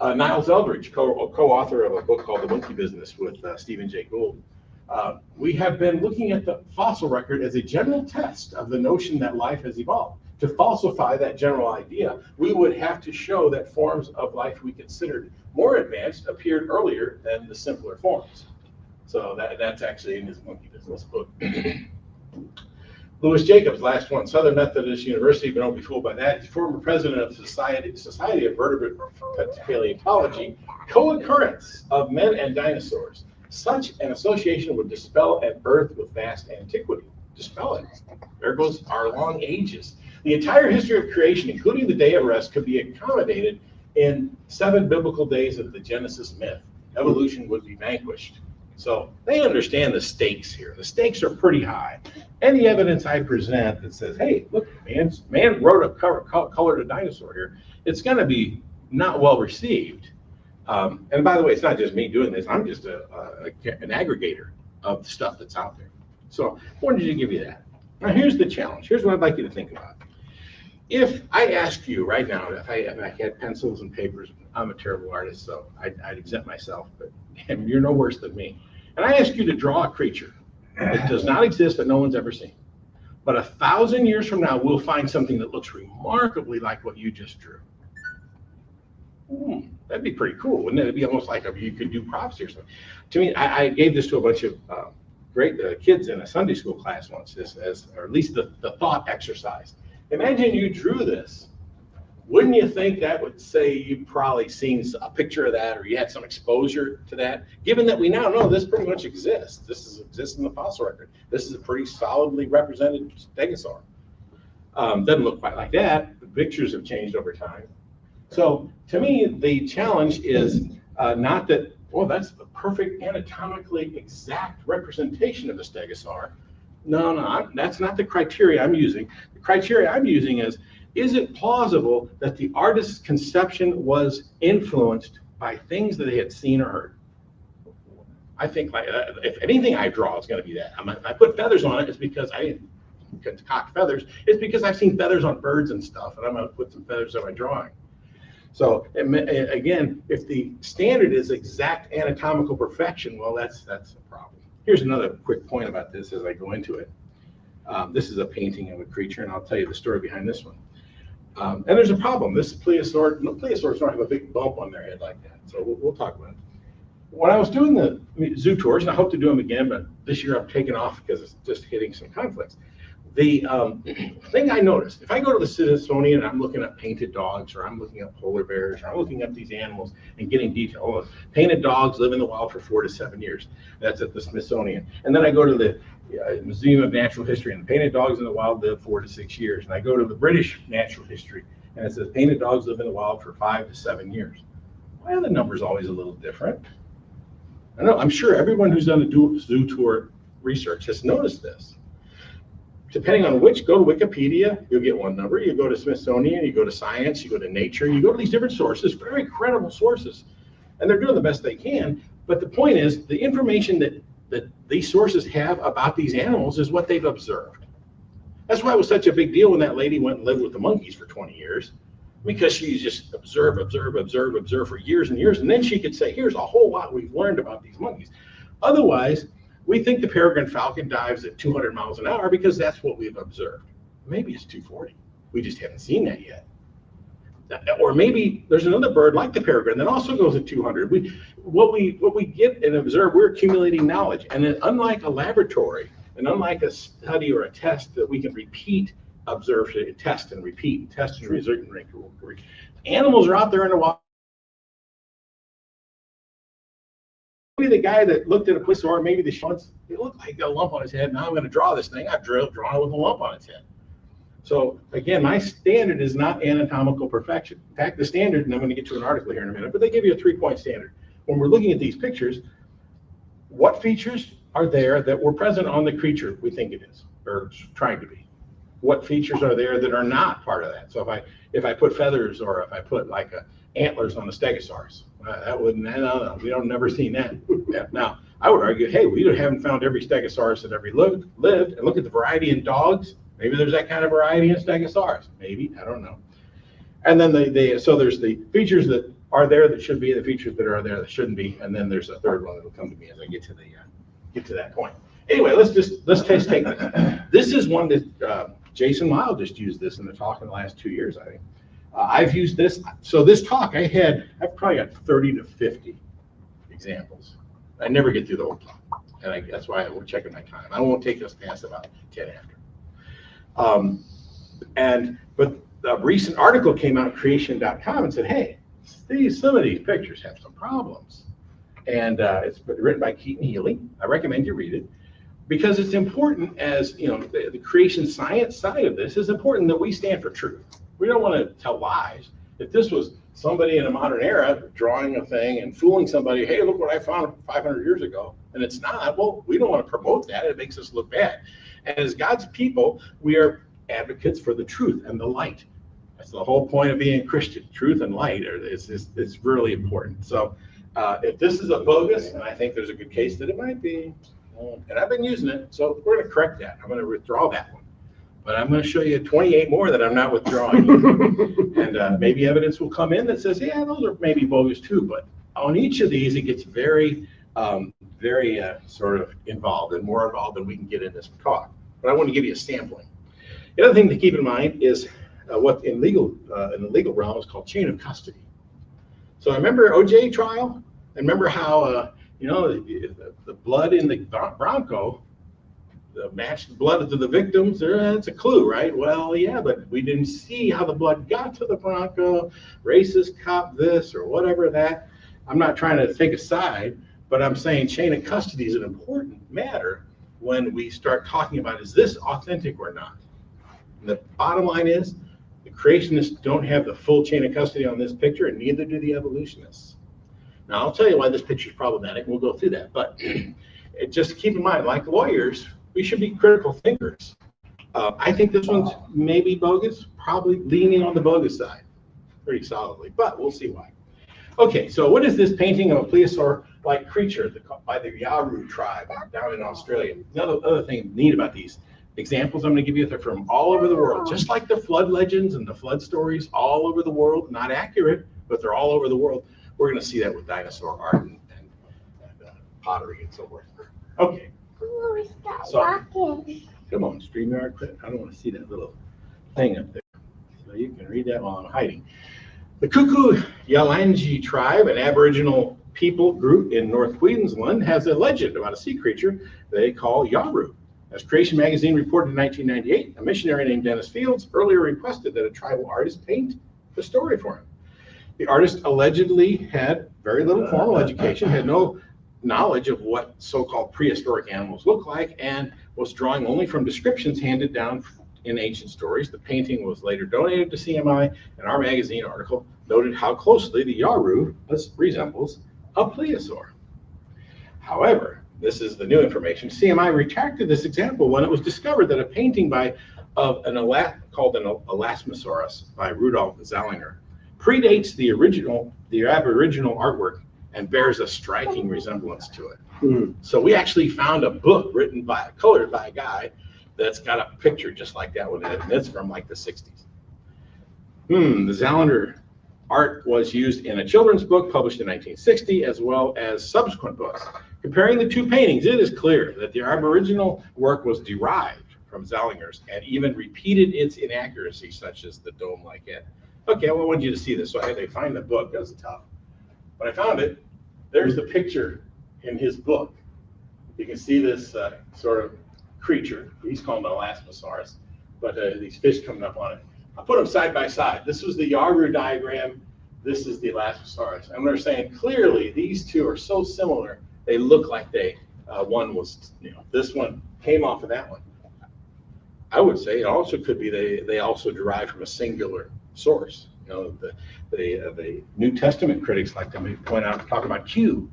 Niles Eldridge, co-author of a book called The Monkey Business with Stephen Jay Gould. We have been looking at the fossil record as a general test of the notion that life has evolved. To falsify that general idea, we would have to show that forms of life we considered more advanced appeared earlier than the simpler forms. So that's actually in his Monkey Business book. Louis Jacobs, last one, Southern Methodist University, but don't be fooled by that. He's former president of Society of Vertebrate Paleontology. Co-occurrence of men and dinosaurs. Such an association would dispel an Earth with vast antiquity. Dispel it. There goes our long ages. The entire history of creation, including the day of rest, could be accommodated in 7 biblical days of the Genesis myth. Evolution would be vanquished. So they understand the stakes here. The stakes are pretty high. Any evidence I present that says, hey, look, man wrote a colored a dinosaur here, it's going to be not well received. And by the way, it's not just me doing this. I'm just an aggregator of the stuff that's out there. So I wanted to give you that. Now, here's the challenge. Here's what I'd like you to think about. If I asked you right now, if I had pencils and papers, I'm a terrible artist, so I'd exempt myself, but you're no worse than me. And I ask you to draw a creature that does not exist, that no one's ever seen. But 1,000 years from now, we'll find something that looks remarkably like what you just drew. That'd be pretty cool, wouldn't it? It'd be almost like you could do props or something. To me, I gave this to a bunch of great kids in a Sunday school class once, or at least the thought exercise. Imagine you drew this. Wouldn't you think that would say you've probably seen a picture of that, or you had some exposure to that? Given that we now know this pretty much exists. This exists in the fossil record. This is a pretty solidly represented stegosaur. Doesn't look quite like that. The pictures have changed over time. So to me, the challenge is not that, well, that's the perfect anatomically exact representation of a stegosaur. No, that's not the criteria I'm using. The criteria I'm using is it plausible that the artist's conception was influenced by things that they had seen or heard? I think if anything I draw is going to be that. I put feathers on it, it's because I didn't concoct feathers. It's because I've seen feathers on birds and stuff, and I'm going to put some feathers on my drawing. So again, if the standard is exact anatomical perfection, well, that's a problem. Here's another quick point about this as I go into it. This is a painting of a creature, and I'll tell you the story behind this one. And there's a problem. This plesiosaurs don't have a big bump on their head like that. So we'll talk about it. When I was doing the zoo tours, and I hope to do them again, but this year I'm taking off because it's just hitting some conflicts. The thing I noticed, if I go to the Smithsonian and I'm looking at painted dogs, or I'm looking at polar bears, or I'm looking at these animals and getting detail. Oh, painted dogs live in the wild for 4 to 7 years. That's at the Smithsonian. And then I go to the Museum of Natural History, and painted dogs in the wild live 4 to 6 years. And I go to the British Natural History, and it says painted dogs live in the wild for 5 to 7 years. Why are the numbers always a little different? I know, I'm sure everyone who's done a zoo tour research has noticed this. Depending on which, go to Wikipedia, you'll get one number. You go to Smithsonian, you go to Science, you go to Nature, you go to these different sources, very credible sources. And they're doing the best they can. But the point is, the information that these sources have about these animals is what they've observed. That's why it was such a big deal when that lady went and lived with the monkeys for 20 years, because she just observed for years and years. And then she could say, here's a whole lot we've learned about these monkeys. Otherwise, we think the peregrine falcon dives at 200 miles an hour because that's what we've observed. Maybe it's 240. We just haven't seen that yet. Or maybe there's another bird like the peregrine that also goes at 200. What we get and observe, we're accumulating knowledge. And then unlike a laboratory, and unlike a study or a test that we can repeat, observe, test and repeat, test and repeat, animals are out there in the wild. Maybe the guy that looked at a plesiosaur, maybe the shunts, it looked like a lump on his head. Now I'm going to draw this thing. I've drawn it with a lump on its head. So again, my standard is not anatomical perfection. In fact, the standard, and I'm going to get to an article here in a minute, but they give you a 3-point standard. When we're looking at these pictures, what features are there that were present on the creature we think it is, or trying to be? What features are there that are not part of that? So if I put feathers, or if I put like antlers on the stegosaurus, that wouldn't, no, we don't never seen that. Yeah. Now, I would argue, hey, we haven't found every stegosaurus that ever lived, and look at the variety in dogs. Maybe there's that kind of variety in stegosaurus. Maybe, I don't know. And then so there's the features that are there that should be, the features that are there that shouldn't be, and then there's a third one that'll come to me as I get to that point. Anyway, let's take this. This is one that Jason Lyle just used this in the talk in the last 2 years, I think. I've used this. So this talk I've probably got 30 to 50 examples. I never get through the whole talk, and that's why we're checking my time. I won't take us past about 10 after. But a recent article came out, creation.com, and said, hey, some of these pictures have some problems. And it's written by Keaton Healy. I recommend you read it, because it's important, as you know, the creation science side of this is important, that we stand for truth. We don't want to tell lies. If this was somebody in a modern era drawing a thing and fooling somebody, hey, look what I found 500 years ago, and it's not, well, we don't want to promote that. It makes us look bad. And as God's people, we are advocates for the truth and the light. That's the whole point of being Christian. Truth and light is really important. So if this is a bogus, and I think there's a good case that it might be, and I've been using it, so we're going to correct that. I'm going to withdraw that one. But I'm going to show you 28 more that I'm not withdrawing. And maybe evidence will come in that says, yeah, those are maybe bogus too. But on each of these, it gets very sort of involved, and more involved than we can get in this talk. But I want to give you a sampling. The other thing to keep in mind is what in the legal realm is called chain of custody. So I remember OJ trial, and remember how the blood in the Bronco, the matched blood to the victims, that's a clue, right? Well, yeah, but we didn't see how the blood got to the Bronco, racist cop this or whatever that. I'm not trying to take a side, but I'm saying chain of custody is an important matter when we start talking about, is this authentic or not? And the bottom line is, the creationists don't have the full chain of custody on this picture, and neither do the evolutionists. Now, I'll tell you why this picture is problematic, and we'll go through that. But just keep in mind, like lawyers, we should be critical thinkers. I think this one's maybe bogus, probably leaning on the bogus side pretty solidly, but we'll see why. Okay, so what is this painting of a plesiosaur-like creature by the Yaru tribe down in Australia? Another thing neat about these examples I'm going to give you, they're from all over the world, just like the flood legends and the flood stories all over the world, not accurate, but they're all over the world. We're going to see that with dinosaur art and pottery and so forth. Okay. So, come on, StreamYard, I don't want to see that little thing up there. So you can read that while I'm hiding. The Kuku Yalanji tribe, an Aboriginal people group in North Queensland, has a legend about a sea creature they call Yaru. As Creation magazine reported in 1998, a missionary named Dennis Fields earlier requested that a tribal artist paint the story for him. The artist allegedly had very little formal education, had no knowledge of what so-called prehistoric animals look like, and was drawing only from descriptions handed down in ancient stories. The painting was later donated to CMI, and our magazine article noted how closely the Yaru resembles a plesiosaur. However, this is the new information. CMI retracted this example when it was discovered that a painting called an Elasmosaurus by Rudolf Zallinger predates the Aboriginal artwork and bears a striking resemblance to it. Mm-hmm. So we actually found a book colored by a guy that's got a picture just like that one, and it's from like the 60s. The Zallinger art was used in a children's book published in 1960, as well as subsequent books. Comparing the two paintings, it is clear that the Aboriginal work was derived from Zellinger's and even repeated its inaccuracies, such as the dome-like head. Okay, well, I wanted you to see this, so I had to find the book. That was tough. But I found it. There's the picture in his book. You can see this sort of creature. He's called an Elasmosaurus, but these fish coming up on it. I put them side by side. This was the Yaru diagram. This is the Elasmosaurus. And we're saying clearly these two are so similar, they look like they, one was, this one came off of that one. I would say it also could be they also derive from a singular source. The New Testament critics like to point out, talk about Q,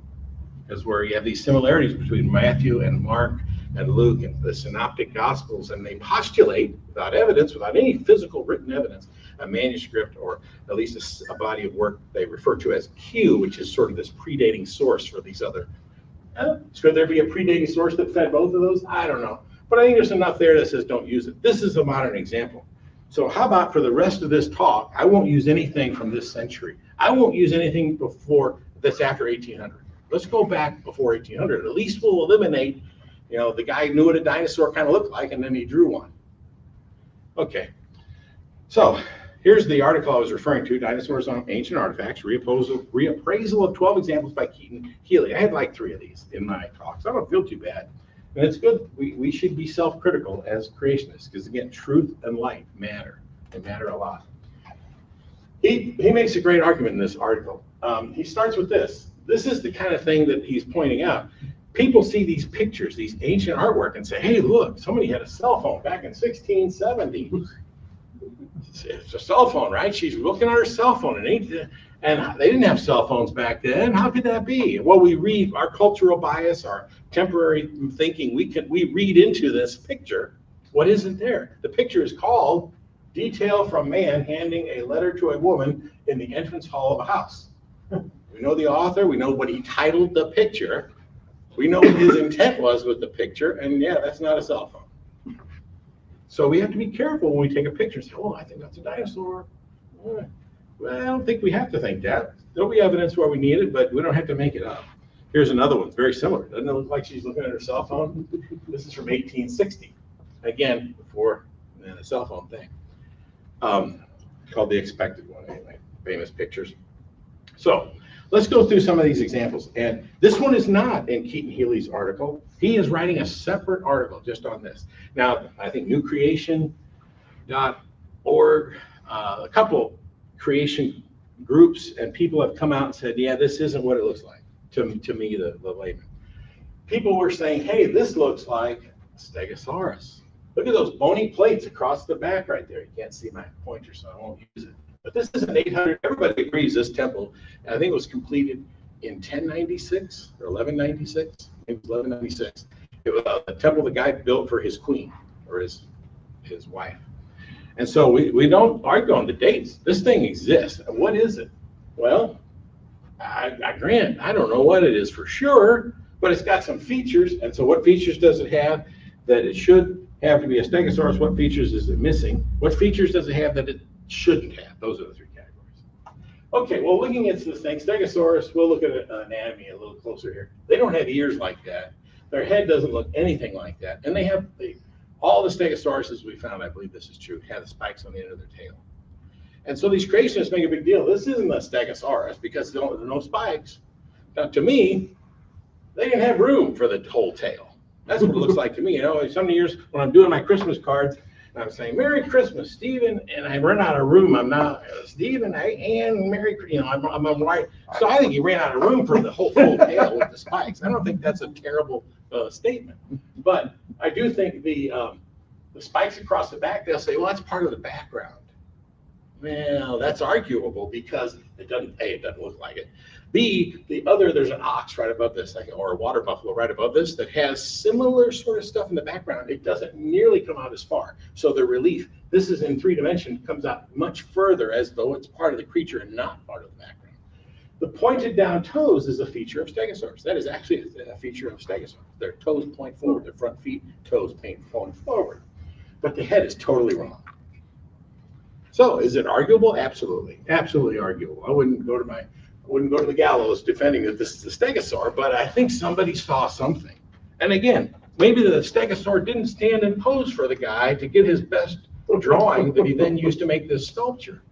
is where you have these similarities between Matthew and Mark and Luke and the synoptic gospels, and they postulate, without evidence, without any physical written evidence, a manuscript or at least a body of work they refer to as Q, which is sort of this predating source for these other. Should there be a predating source that fed both of those? I don't know. But I think there's enough there that says don't use it. This is a modern example. So how about for the rest of this talk, I won't use anything from this century. I won't use anything before that's after 1800. Let's go back before 1800. At least we'll eliminate, the guy knew what a dinosaur kind of looked like, and then he drew one. Okay, so here's the article I was referring to, Dinosaurs on Ancient Artifacts, reappraisal of 12 examples by Keaton Healy. I had like 3 of these in my talks. I don't feel too bad. And it's good. We should be self-critical as creationists, because again, truth and light matter. They matter a lot. He makes a great argument in this article. He starts with this. This is the kind of thing that he's pointing out. People see these pictures, these ancient artwork, and say, hey, look, somebody had a cell phone back in 1670. It's a cell phone, right? She's looking at her cell phone, and they didn't have cell phones back then. How could that be? Well, we read our cultural bias, our temporary thinking. We read into this picture what isn't there. The picture is called "Detail from Man Handing a Letter to a Woman in the Entrance Hall of a House." We know the author. We know what he titled the picture. We know what his intent was with the picture, and yeah, that's not a cell phone. So we have to be careful when we take a picture and say, oh, I think that's a dinosaur. Well, I don't think we have to think that. There'll be evidence where we need it, but we don't have to make it up. Here's another one, very similar. Doesn't it look like she's looking at her cell phone? This is from 1860. Again, before the cell phone thing. Called The Expected One, anyway. Famous pictures. So let's go through some of these examples. And this one is not in Keaton Healy's article. He is writing a separate article just on this. Now, I think newcreation.org, a couple creation groups and people have come out and said, yeah, this isn't what it looks like to me, the layman. People were saying, hey, this looks like Stegosaurus. Look at those bony plates across the back right there. You can't see my pointer, so I won't use it. But this is an 800, everybody agrees this temple, I think it was completed in 1096 or 1196. It was 1196. It was a temple the guy built for his queen or his wife. And so we don't argue on the dates. This thing exists. What is it? Well, I grant, I don't know what it is for sure, but it's got some features. And so what features does it have that it should have to be a Stegosaurus? What features is it missing? What features does it have that it shouldn't have? Those are the 3 categories. Okay, well, looking at this thing, Stegosaurus, we'll look at anatomy a little closer here. They don't have ears like that. Their head doesn't look anything like that. And they have all the Stegosauruses we found, I believe this is true, have the spikes on the end of their tail. And so these creationists make a big deal. This isn't a Stegosaurus because there are no spikes. Now, to me, they didn't have room for the whole tail. That's what it looks like to me. Some years when I'm doing my Christmas cards, and I'm saying, Merry Christmas, Stephen, and I run out of room. I'm not, Stephen, and Merry, I'm right. So I think he ran out of room for the whole tail with the spikes. I don't think that's a terrible statement. But I do think the spikes across the back, they'll say, well, that's part of the background. Well, that's arguable because it doesn't look like it. B, there's an ox right above this, or a water buffalo right above this that has similar sort of stuff in the background. It doesn't nearly come out as far. So the relief, this is in 3 dimension, comes out much further as though it's part of the creature and not part of the background. The pointed down toes is a feature of Stegosaurus. That is actually a feature of Stegosaurus. Their toes point forward, their front feet, toes point forward. But the head is totally wrong. So is it arguable? Absolutely. Absolutely arguable. I wouldn't go to my wouldn't go to the gallows defending that this is a stegosaur, but I think somebody saw something. And again, maybe the stegosaur didn't stand and pose for the guy to get his best drawing that he then used to make this sculpture.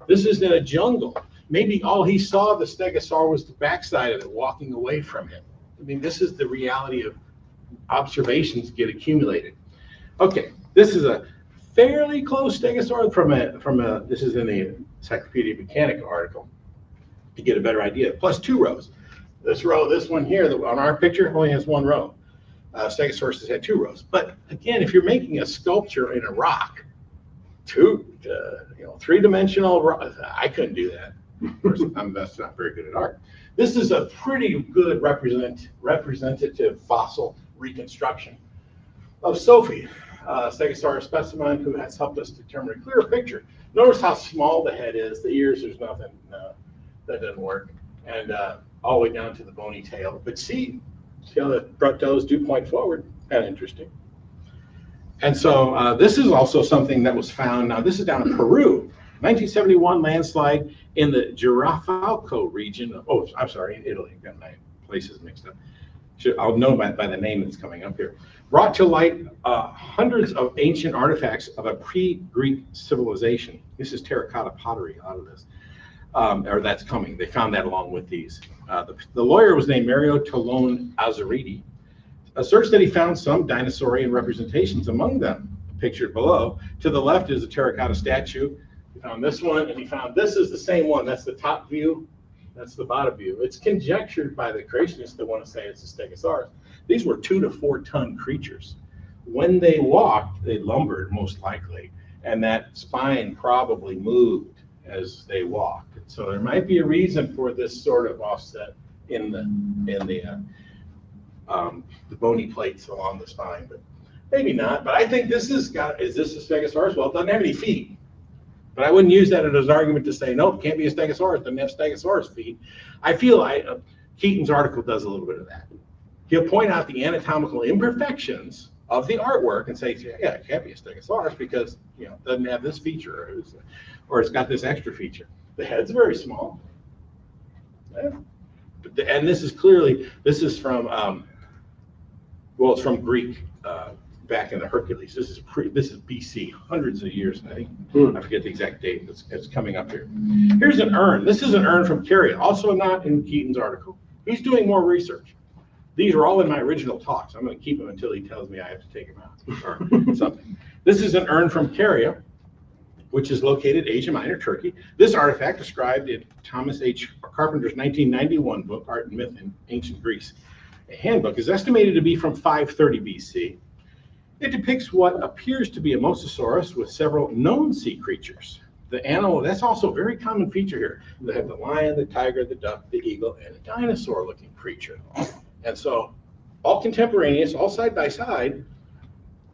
This is in a jungle. Maybe all he saw of the stegosaur was the backside of it walking away from him. I mean, this is the reality of observations get accumulated. Okay, this is a fairly close stegosaur this is in the Encyclopedia Britannica article to get a better idea. Plus 2 rows. This one here on our picture only has 1 row. Stegosaurus has had 2 rows. But again, if you're making a sculpture in a rock, 3-dimensional rock, I couldn't do that. Of course, that's not very good at art. This is a pretty good representative fossil reconstruction of Sophie, Stegosaurus specimen, who has helped us determine a clearer picture. Notice how small the head is, the ears, there's nothing, that doesn't work, and all the way down to the bony tail. But see how the front toes do point forward, kind of interesting. And so this is also something that was found, now this is down in Peru, 1971 landslide in the Girafalco region, in Italy, got my places mixed up. I'll know by the name that's coming up here. Brought to light hundreds of ancient artifacts of a pre-Greek civilization. This is terracotta pottery out of this, or that's coming. They found that along with these. The lawyer was named Mario Tolone Azzariti. Asserts that he found some dinosaurian representations among them, pictured below. To the left is a terracotta statue. He found this one, and he found this is the same one. That's the top view. That's the bottom view. It's conjectured by the creationists that want to say it's a stegosaurus. These were 2 to 4 ton creatures. When they walked, they lumbered most likely, and that spine probably moved as they walked. So there might be a reason for this sort of offset in the bony plates along the spine, but maybe not. But I think is this a stegosaurus? Well, it doesn't have any feet. But I wouldn't use that as an argument to say, nope, can't be a stegosaurus, doesn't have stegosaurus feet. I feel like Keaton's article does a little bit of that. He'll point out the anatomical imperfections of the artwork and say, yeah, it can't be a stegosaurus because it doesn't have this feature, or it's got this extra feature. The head's very small. Yeah. And this is from, it's from Greek, back in the Hercules. This is BC, hundreds of years. I think I forget the exact date. It's coming up here. Here's an urn. This is an urn from Carrier, also not in Keaton's article. He's doing more research. These are all in my original talks. I'm going to keep them until he tells me I have to take them out or something. This is an urn from Carrier, which is located Asia Minor, Turkey. This artifact, described in Thomas H. Carpenter's 1991 book, Art and Myth in Ancient Greece, a handbook, is estimated to be from 530 BC. It depicts what appears to be a mosasaurus with several known sea creatures. The animal, that's also a very common feature here. They have the lion, the tiger, the duck, the eagle, and a dinosaur-looking creature. And so, all contemporaneous, all side by side.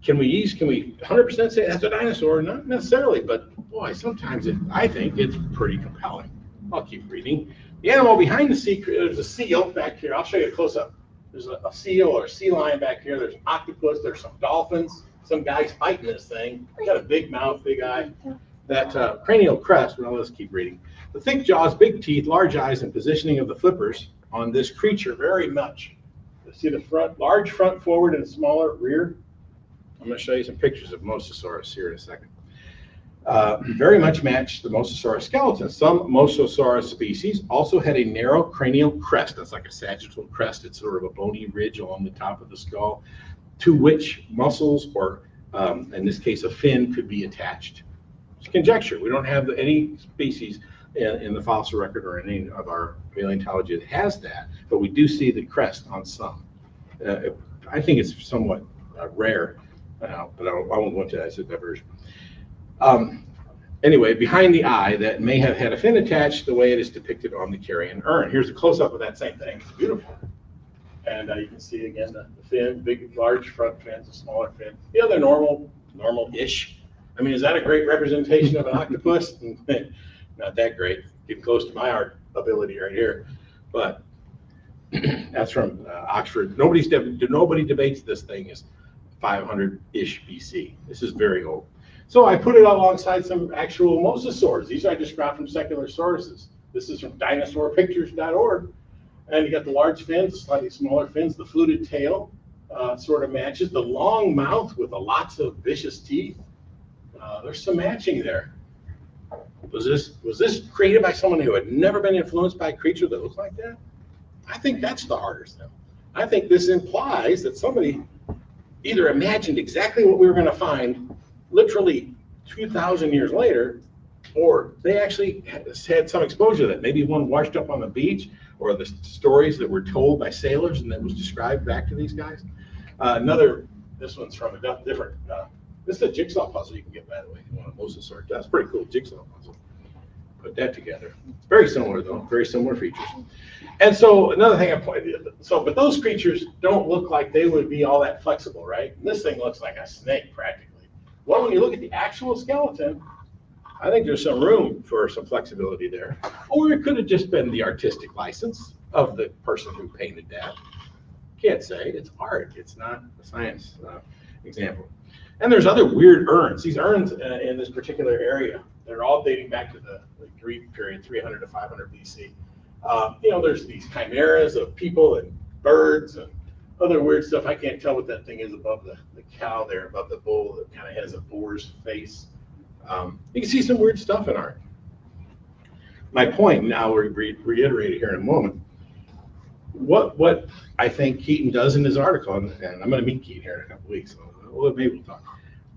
Can we 100% say that's a dinosaur? Not necessarily, but boy, sometimes I think it's pretty compelling. I'll keep reading. The animal behind the sea, there's a seal back here. I'll show you a close-up. There's a seal or a sea lion back here. There's an octopus. There's some dolphins. Some guy's fighting this thing. Got a big mouth, big eye. That cranial crest, well, let's keep reading. The thick jaws, big teeth, large eyes, and positioning of the flippers on this creature very much. You see the front, large front forward and smaller rear. I'm going to show you some pictures of Mosasaurus here in a second. Very much match the Mosasaurus skeleton. Some Mosasaurus species also had a narrow cranial crest. That's like a sagittal crest. It's sort of a bony ridge along the top of the skull to which muscles or, in this case, a fin could be attached. It's conjecture. We don't have any species in the fossil record or in any of our paleontology that has that, but we do see the crest on some. I think it's somewhat rare, but I won't go into that as a diversion. Anyway, behind the eye that may have had a fin attached the way it is depicted on the Carrion urn. Here's a close-up of that same thing. It's beautiful. And you can see again the fin, big, large front fins, a smaller fin. The other normal-ish. I mean, is that a great representation of an octopus? Not that great. Getting close to my art ability right here. But that's from Oxford. Nobody debates this thing is 500-ish BC. This is very old. So I put it alongside some actual mosasaurs. These I just got from secular sources. This is from dinosaurpictures.org. And you got the large fins, slightly smaller fins, the fluted tail sort of matches, the long mouth with lots of vicious teeth. There's some matching there. Was this created by someone who had never been influenced by a creature that looks like that? I think that's the harder thing. I think this implies that somebody either imagined exactly what we were going to find literally 2,000 years later, or they actually had some exposure to that. Maybe one washed up on the beach, or the stories that were told by sailors and that was described back to these guys. This one's from a different, this is a jigsaw puzzle you can get, by the way, if you want a mosasaur. That's pretty cool jigsaw puzzle. Put that together. It's very similar though, very similar features. And so another thing I pointed out, but those creatures don't look like they would be all that flexible, right? And this thing looks like a snake practically. Well, when you look at the actual skeleton, I think there's some room for some flexibility there. Or it could have just been the artistic license of the person who painted that. Can't say, it's art, it's not a science example. And there's other weird urns. These urns in this particular area, they're all dating back to the Greek period, 300 to 500 BC. There's these chimeras of people and birds and other weird stuff. I can't tell what that thing is above the cow there, above the bull that kind of has a boar's face. You can see some weird stuff in art. My point, now we'll reiterate it here in a moment. What I think Keaton does in his article, and I'm going to meet Keaton here in a couple weeks, so maybe we'll talk.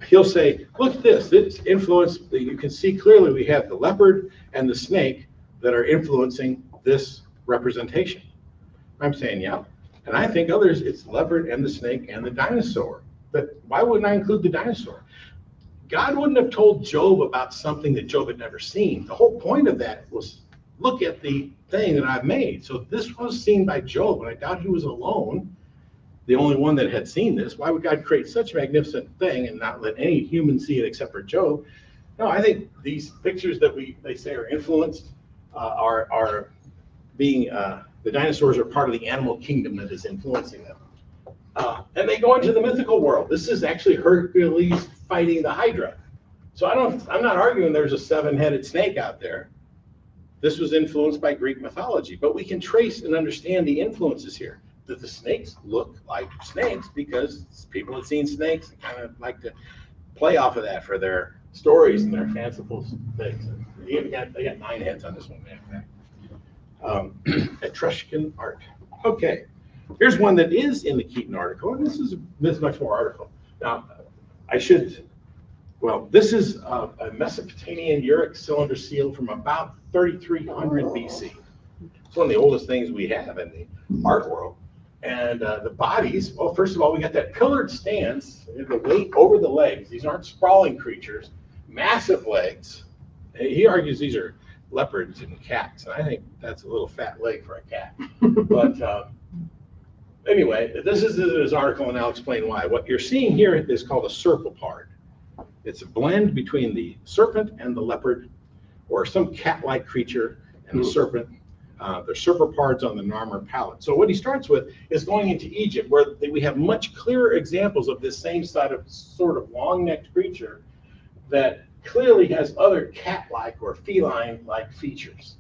He'll say, look at this, it's influence. You can see clearly we have the leopard and the snake that are influencing this representation. I'm saying, yeah. And I think others, it's leopard and the snake and the dinosaur. But why wouldn't I include the dinosaur? God wouldn't have told Job about something that Job had never seen. The whole point of that was, look at the thing that I've made. So this was seen by Job, and I doubt he was alone, the only one that had seen this. Why would God create such a magnificent thing and not let any human see it except for Job? No, I think these pictures that they say are influenced are being, the dinosaurs are part of the animal kingdom that is influencing them. And they go into the mythical world. This is actually Hercules fighting the Hydra. So I'm not arguing there's a 7-headed snake out there. This was influenced by Greek mythology, but we can trace and understand the influences here. That the snakes look like snakes because people have seen snakes and kind of like to play off of that for their stories and their fanciful things. They got 9 heads on this one, man. Etruscan art. Okay, here's one that is in the Keaton article, and this is much more article. Now, this is a Mesopotamian Uric cylinder seal from about 3300 BC. It's one of the oldest things we have in the art world. And the bodies, well, first of all, we got that pillared stance, the weight over the legs. These aren't sprawling creatures, massive legs. He argues these are leopards and cats, and I think that's a little fat leg for a cat. But anyway, this is his article, and I'll explain why. What you're seeing here is called a serpopard. It's a blend between the serpent and the leopard, or some cat-like creature and the serpent. There's serpopards on the Narmer palette. So what he starts with is going into Egypt, where we have much clearer examples of this same sort of long-necked creature that clearly has other cat-like or feline-like features.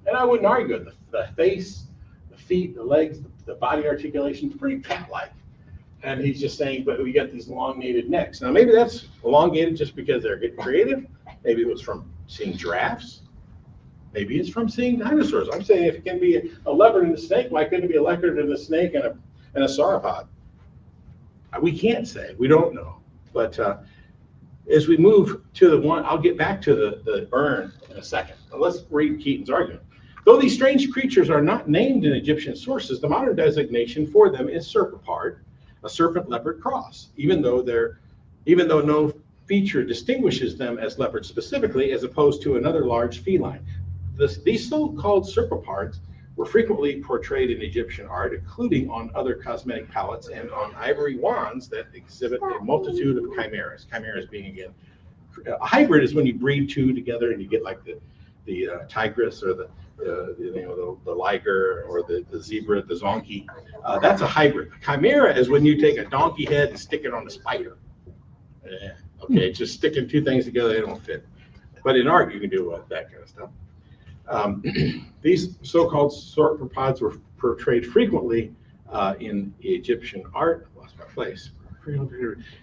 And I wouldn't argue it. The face, the feet, the legs, the body articulation is pretty cat-like. And he's just saying, but we got these elongated necks. Now maybe that's elongated just because they're getting creative. Maybe it was from seeing giraffes. Maybe it's from seeing dinosaurs. I'm saying if it can be a leopard and a snake, why couldn't it be a leopard and a snake and a sauropod? We can't say. We don't know. But as we move to the one, I'll get back to the urn in a second. But let's read Keaton's argument. Though these strange creatures are not named in Egyptian sources, the modern designation for them is serpopard, a serpent-leopard cross, even though no feature distinguishes them as leopards specifically, as opposed to another large feline. These so-called serpopards were frequently portrayed in Egyptian art, including on other cosmetic palettes and on ivory wands that exhibit a multitude of chimeras. Chimeras being, again, a hybrid is when you breed two together and you get like the tigress or the liger or the zebra, the zonkey. That's a hybrid. A chimera is when you take a donkey head and stick it on a spider. Okay, just sticking two things together, they don't fit. But in art, you can do that kind of stuff. These so-called sauropods were portrayed frequently in Egyptian art, lost my place,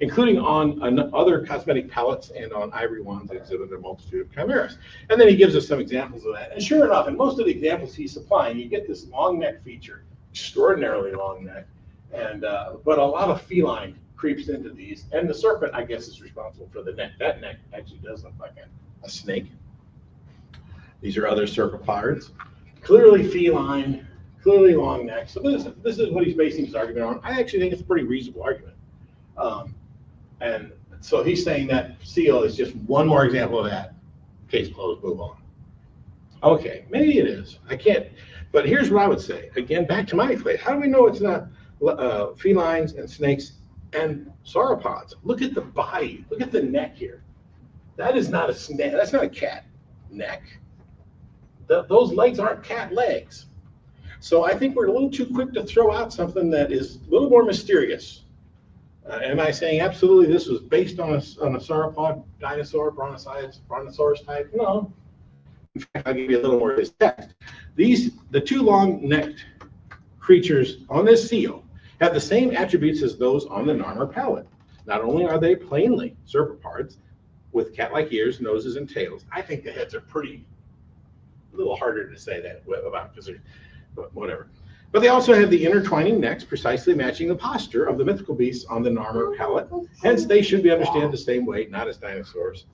including on other cosmetic palettes and on ivory wands that exhibit a multitude of chimeras. And then he gives us some examples of that. And sure enough, in most of the examples he's supplying, you get this long neck feature, extraordinarily long neck, and but a lot of feline creeps into these. And the serpent, I guess, is responsible for the neck. That neck actually does look like a snake. These are other sauropods, clearly feline, clearly long neck. So this is what he's basing his argument on. I actually think it's a pretty reasonable argument. And so he's saying that seal is just one more example of that. Case closed, move on. Okay, maybe it is. I can't, but here's what I would say. Again, back to my place. How do we know it's not felines and snakes and sauropods? Look at the body. Look at the neck here. That is not a snake. That's not a cat neck. Those legs aren't cat legs. So I think we're a little too quick to throw out something that is a little more mysterious. Am I saying absolutely this was based on a sauropod dinosaur, brontosaurus type? No. In fact, I'll give you a little more of his text. The two long-necked creatures on this seal have the same attributes as those on the Narmer palette. Not only are they plainly sauropods with cat-like ears, noses, and tails. I think the heads are a little harder to say that about because they're, but whatever. But they also have the intertwining necks precisely matching the posture of the mythical beasts on the Narmer palette. Hence, they should be understood the same way, not as dinosaurs.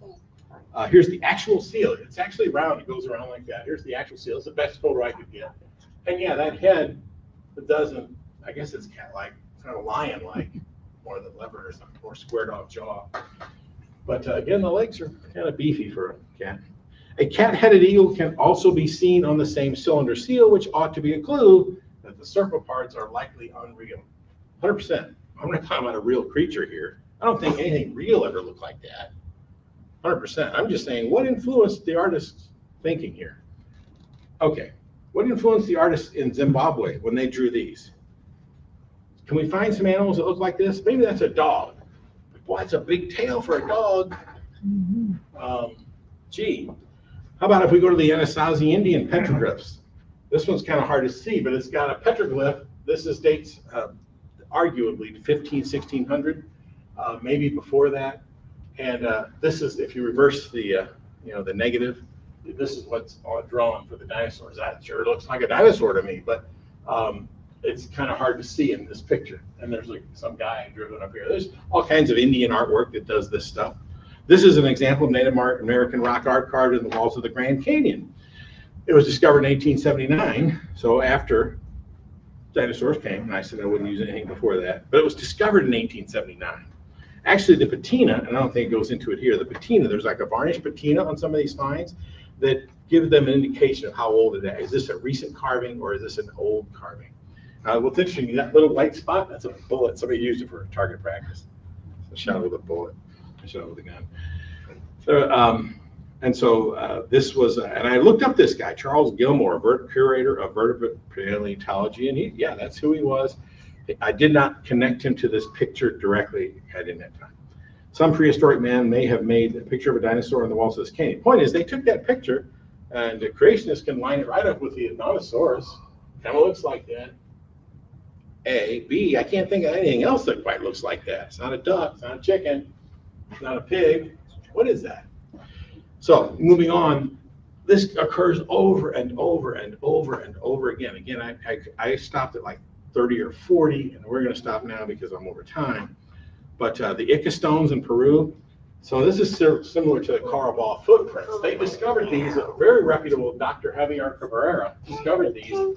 Here's the actual seal. It's actually round. It goes around like that. Here's the actual seal. It's the best photo I could get. And yeah, that head, it doesn't, I guess it's cat-like, kind of lion-like, more than leopard or something, more squared off jaw. But again, the legs are kind of beefy for a cat. A cat-headed eagle can also be seen on the same cylinder seal, which ought to be a clue that the sauropods are likely unreal. 100%. I'm not talking about a real creature here. I don't think anything real ever looked like that. 100%. I'm just saying, what influenced the artist's thinking here? Okay. What influenced the artists in Zimbabwe when they drew these? Can we find some animals that look like this? Maybe that's a dog. Boy, that's a big tail for a dog. Gee. How about if we go to the Anasazi Indian petroglyphs? This one's kind of hard to see, but it's got a petroglyph. This dates arguably to 1600, maybe before that. And this is, if you reverse the the negative, this is what's drawn for the dinosaurs. That sure looks like a dinosaur to me, but it's kind of hard to see in this picture. And there's like some guy driven up here. There's all kinds of Indian artwork that does this stuff. This is an example of Native American rock art carved in the walls of the Grand Canyon. It was discovered in 1879, so after dinosaurs came, and I said I wouldn't use anything before that, but it was discovered in 1879. Actually, the patina, and I don't think it goes into it here, the patina, there's like a varnished patina on some of these finds that give them an indication of how old it is. Is this a recent carving or is this an old carving? What's interesting, that little white spot, that's a bullet. Somebody used it for target practice. A shot with a bullet, a shot with a gun. So, this was, and I looked up this guy, Charles Gilmore, curator of vertebrate paleontology, and that's who he was. I did not connect him to this picture directly. I didn't have time. Some prehistoric man may have made a picture of a dinosaur on the walls of this canyon. Point is, they took that picture, and the creationists can line it right up with the Dinosaurs. Kind of looks like that. A. B. I can't think of anything else that quite looks like that. It's not a duck. It's not a chicken. It's not a pig. What is that? So moving on, this occurs over and over and over and over again. Again, I stopped at like 30 or 40, and we're going to stop now because I'm over time. But the Ica stones in Peru. So this is similar to the Caraval footprints. They discovered these. A very reputable Dr. Javier Cabrera discovered these.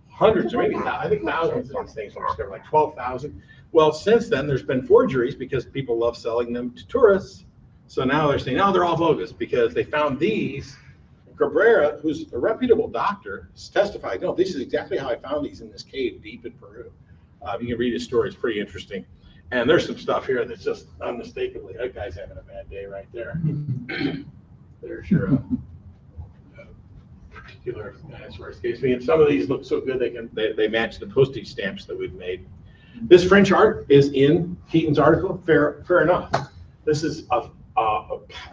Hundreds or maybe I think thousands of these things were discovered, like 12,000. Well, since then there's been forgeries because people love selling them to tourists. So now they're saying, no, they're all bogus because they found these. Cabrera, who's a reputable doctor, testified, no, this is exactly how I found these in this cave deep in Peru. You can read his story, it's pretty interesting. And there's some stuff here that's just unmistakably, that guy's having a bad day right there. There's your particular dinosaur escapes me. And some of these look so good they match the postage stamps that we've made. This French art is in Keaton's article, fair enough. This is a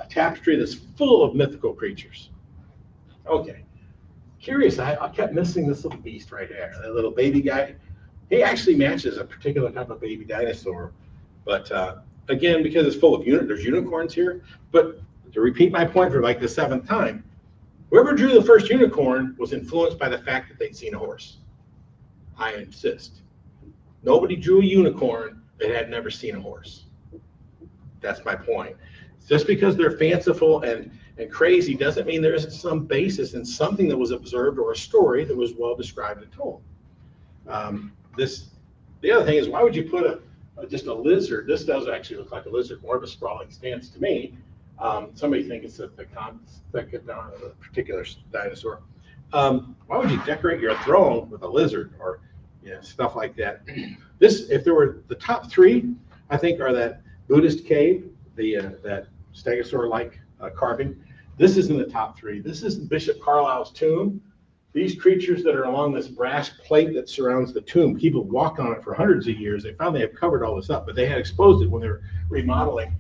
tapestry that's full of mythical creatures. Okay, curious, I kept missing this little beast right here, that little baby guy. He actually matches a particular type of baby dinosaur. But again, because it's full of there's unicorns here. But to repeat my point for like the 7th time, whoever drew the first unicorn was influenced by the fact that they'd seen a horse. I insist. Nobody drew a unicorn that had never seen a horse. That's my point. Just because they're fanciful and crazy doesn't mean there isn't some basis in something that was observed or a story that was well described and told. The other thing is, why would you put just a lizard? This does actually look like a lizard, more of a sprawling stance to me. Somebody think it's a particular dinosaur. Why would you decorate your throne with a lizard or stuff like that? If there were the top 3, I think are that Buddhist cave, that stegosaur-like carving. This is in the top 3. This is Bishop Carlisle's tomb. These creatures that are along this brass plate that surrounds the tomb, people walked on it for hundreds of years. They finally have covered all this up, but they had exposed it when they were remodeling.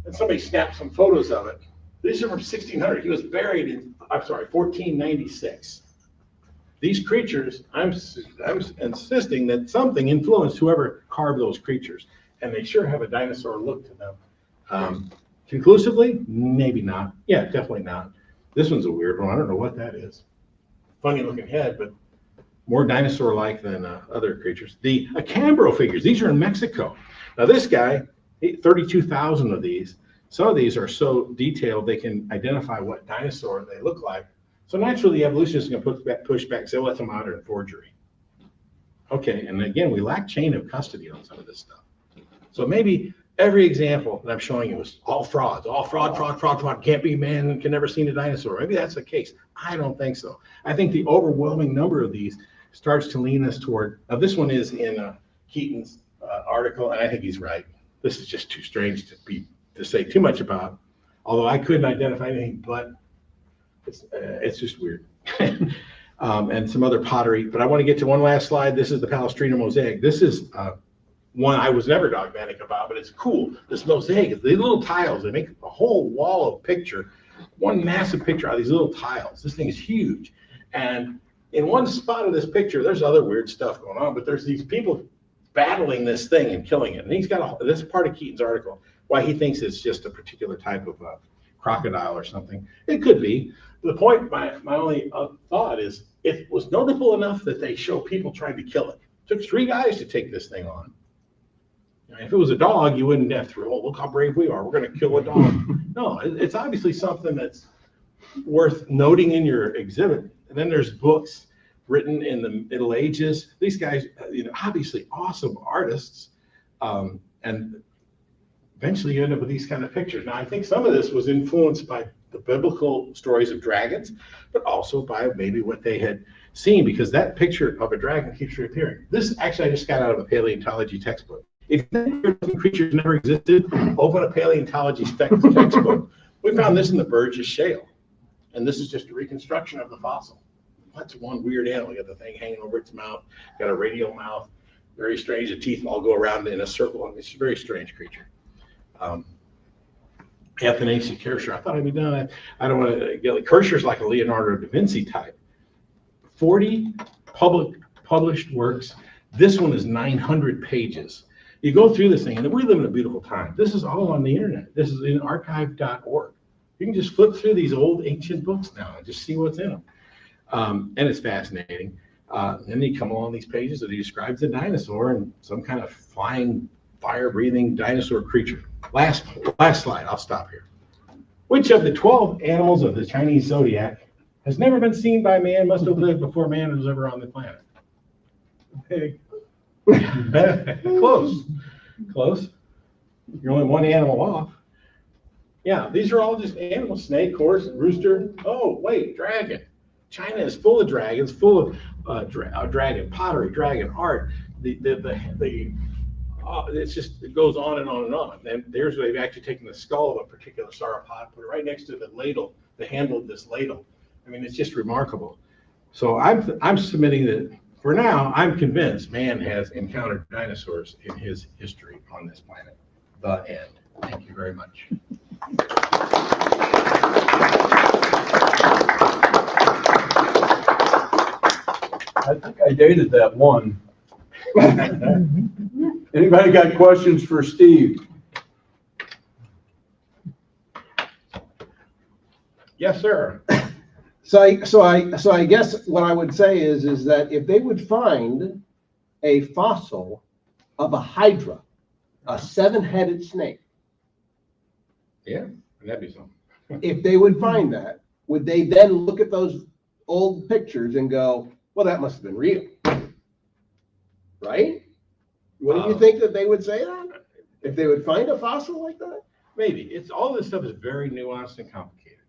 And somebody snapped some photos of it. These are from 1600. He was buried in, 1496. These creatures, I'm insisting that something influenced whoever carved those creatures. And they sure have a dinosaur look to them. Conclusively, maybe not. Yeah, definitely not. This one's a weird one. I don't know what that is. Funny looking head, but more dinosaur-like than other creatures. The Acambro figures, these are in Mexico. Now this guy, 32,000 of these. Some of these are so detailed they can identify what dinosaur they look like. So naturally, the evolutionists are going to push back, say, well, that's a modern forgery. Okay, and again, we lack chain of custody on some of this stuff. So maybe every example that I'm showing you is all frauds, all fraud, can't be man, can never seen a dinosaur. Maybe that's the case. I don't think so. I think the overwhelming number of these starts to lean us toward, this one is in Keaton's article, and I think he's right. This is just too strange to say too much about, although I couldn't identify anything, but it's just weird. And some other pottery, but I want to get to one last slide. This is the Palestrina mosaic. This is one I was never dogmatic about, but it's cool. This mosaic, the little tiles, they make a whole wall of picture, one massive picture out of these little tiles. This thing is huge. And in one spot of this picture, there's other weird stuff going on, but there's these people battling this thing and killing it. And he's got this is part of Keaton's article, why he thinks it's just a particular type of crocodile or something. It could be. The point, my only thought is, if it was notable enough that they show people trying to kill it. It took 3 guys to take this thing on. If it was a dog, you wouldn't have to, look how brave we are. We're going to kill a dog. No, it's obviously something that's worth noting in your exhibit. And then there's books written in the Middle Ages. These guys, obviously awesome artists. And eventually you end up with these kind of pictures. Now, I think some of this was influenced by the biblical stories of dragons, but also by maybe what they had seen, because that picture of a dragon keeps reappearing. This actually I just got out of a paleontology textbook. If creatures never existed, open a paleontology textbook. We found this in the Burgess Shale, and this is just a reconstruction of the fossil. That's one weird animal. You got the thing hanging over its mouth, got a radial mouth, very strange. The teeth all go around in a circle, and it's a very strange creature. Athanasius Kircher. I thought I'd be done. I don't want to get Kircher's like a Leonardo da Vinci type. 40 published works. This one is 900 pages. You go through this thing, and we live in a beautiful time. This is all on the internet. This is in archive.org. You can just flip through these old ancient books now and just see what's in them. And it's fascinating. And then you come along these pages that he describes a dinosaur and some kind of flying, fire-breathing dinosaur creature. Last slide, I'll stop here. Which of the 12 animals of the Chinese zodiac has never been seen by man, must have lived before man was ever on the planet? Pig. Close. You're only one animal off. Yeah, these are all just animals: snake, horse, rooster. Oh, wait, dragon. China is full of dragons, full of dragon pottery, dragon art. It's just, it goes on and on and on. And there's where they've actually taken the skull of a particular sauropod, put it right next to the ladle, the handle of this ladle. I mean, it's just remarkable. So I'm submitting that for now, I'm convinced man has encountered dinosaurs in his history on this planet. The end. Thank you very much. I dated that one. Anybody got questions for Steve? Yes, sir. So I guess what I would say is that if they would find a fossil of a hydra, a 7-headed snake, Yeah, that'd be something. if they would find that, would they then look at those old pictures and go, well, that must have been real? Right? Wouldn't you think that they would say that? If they would find a fossil like that? Maybe. It's all this stuff is very nuanced and complicated.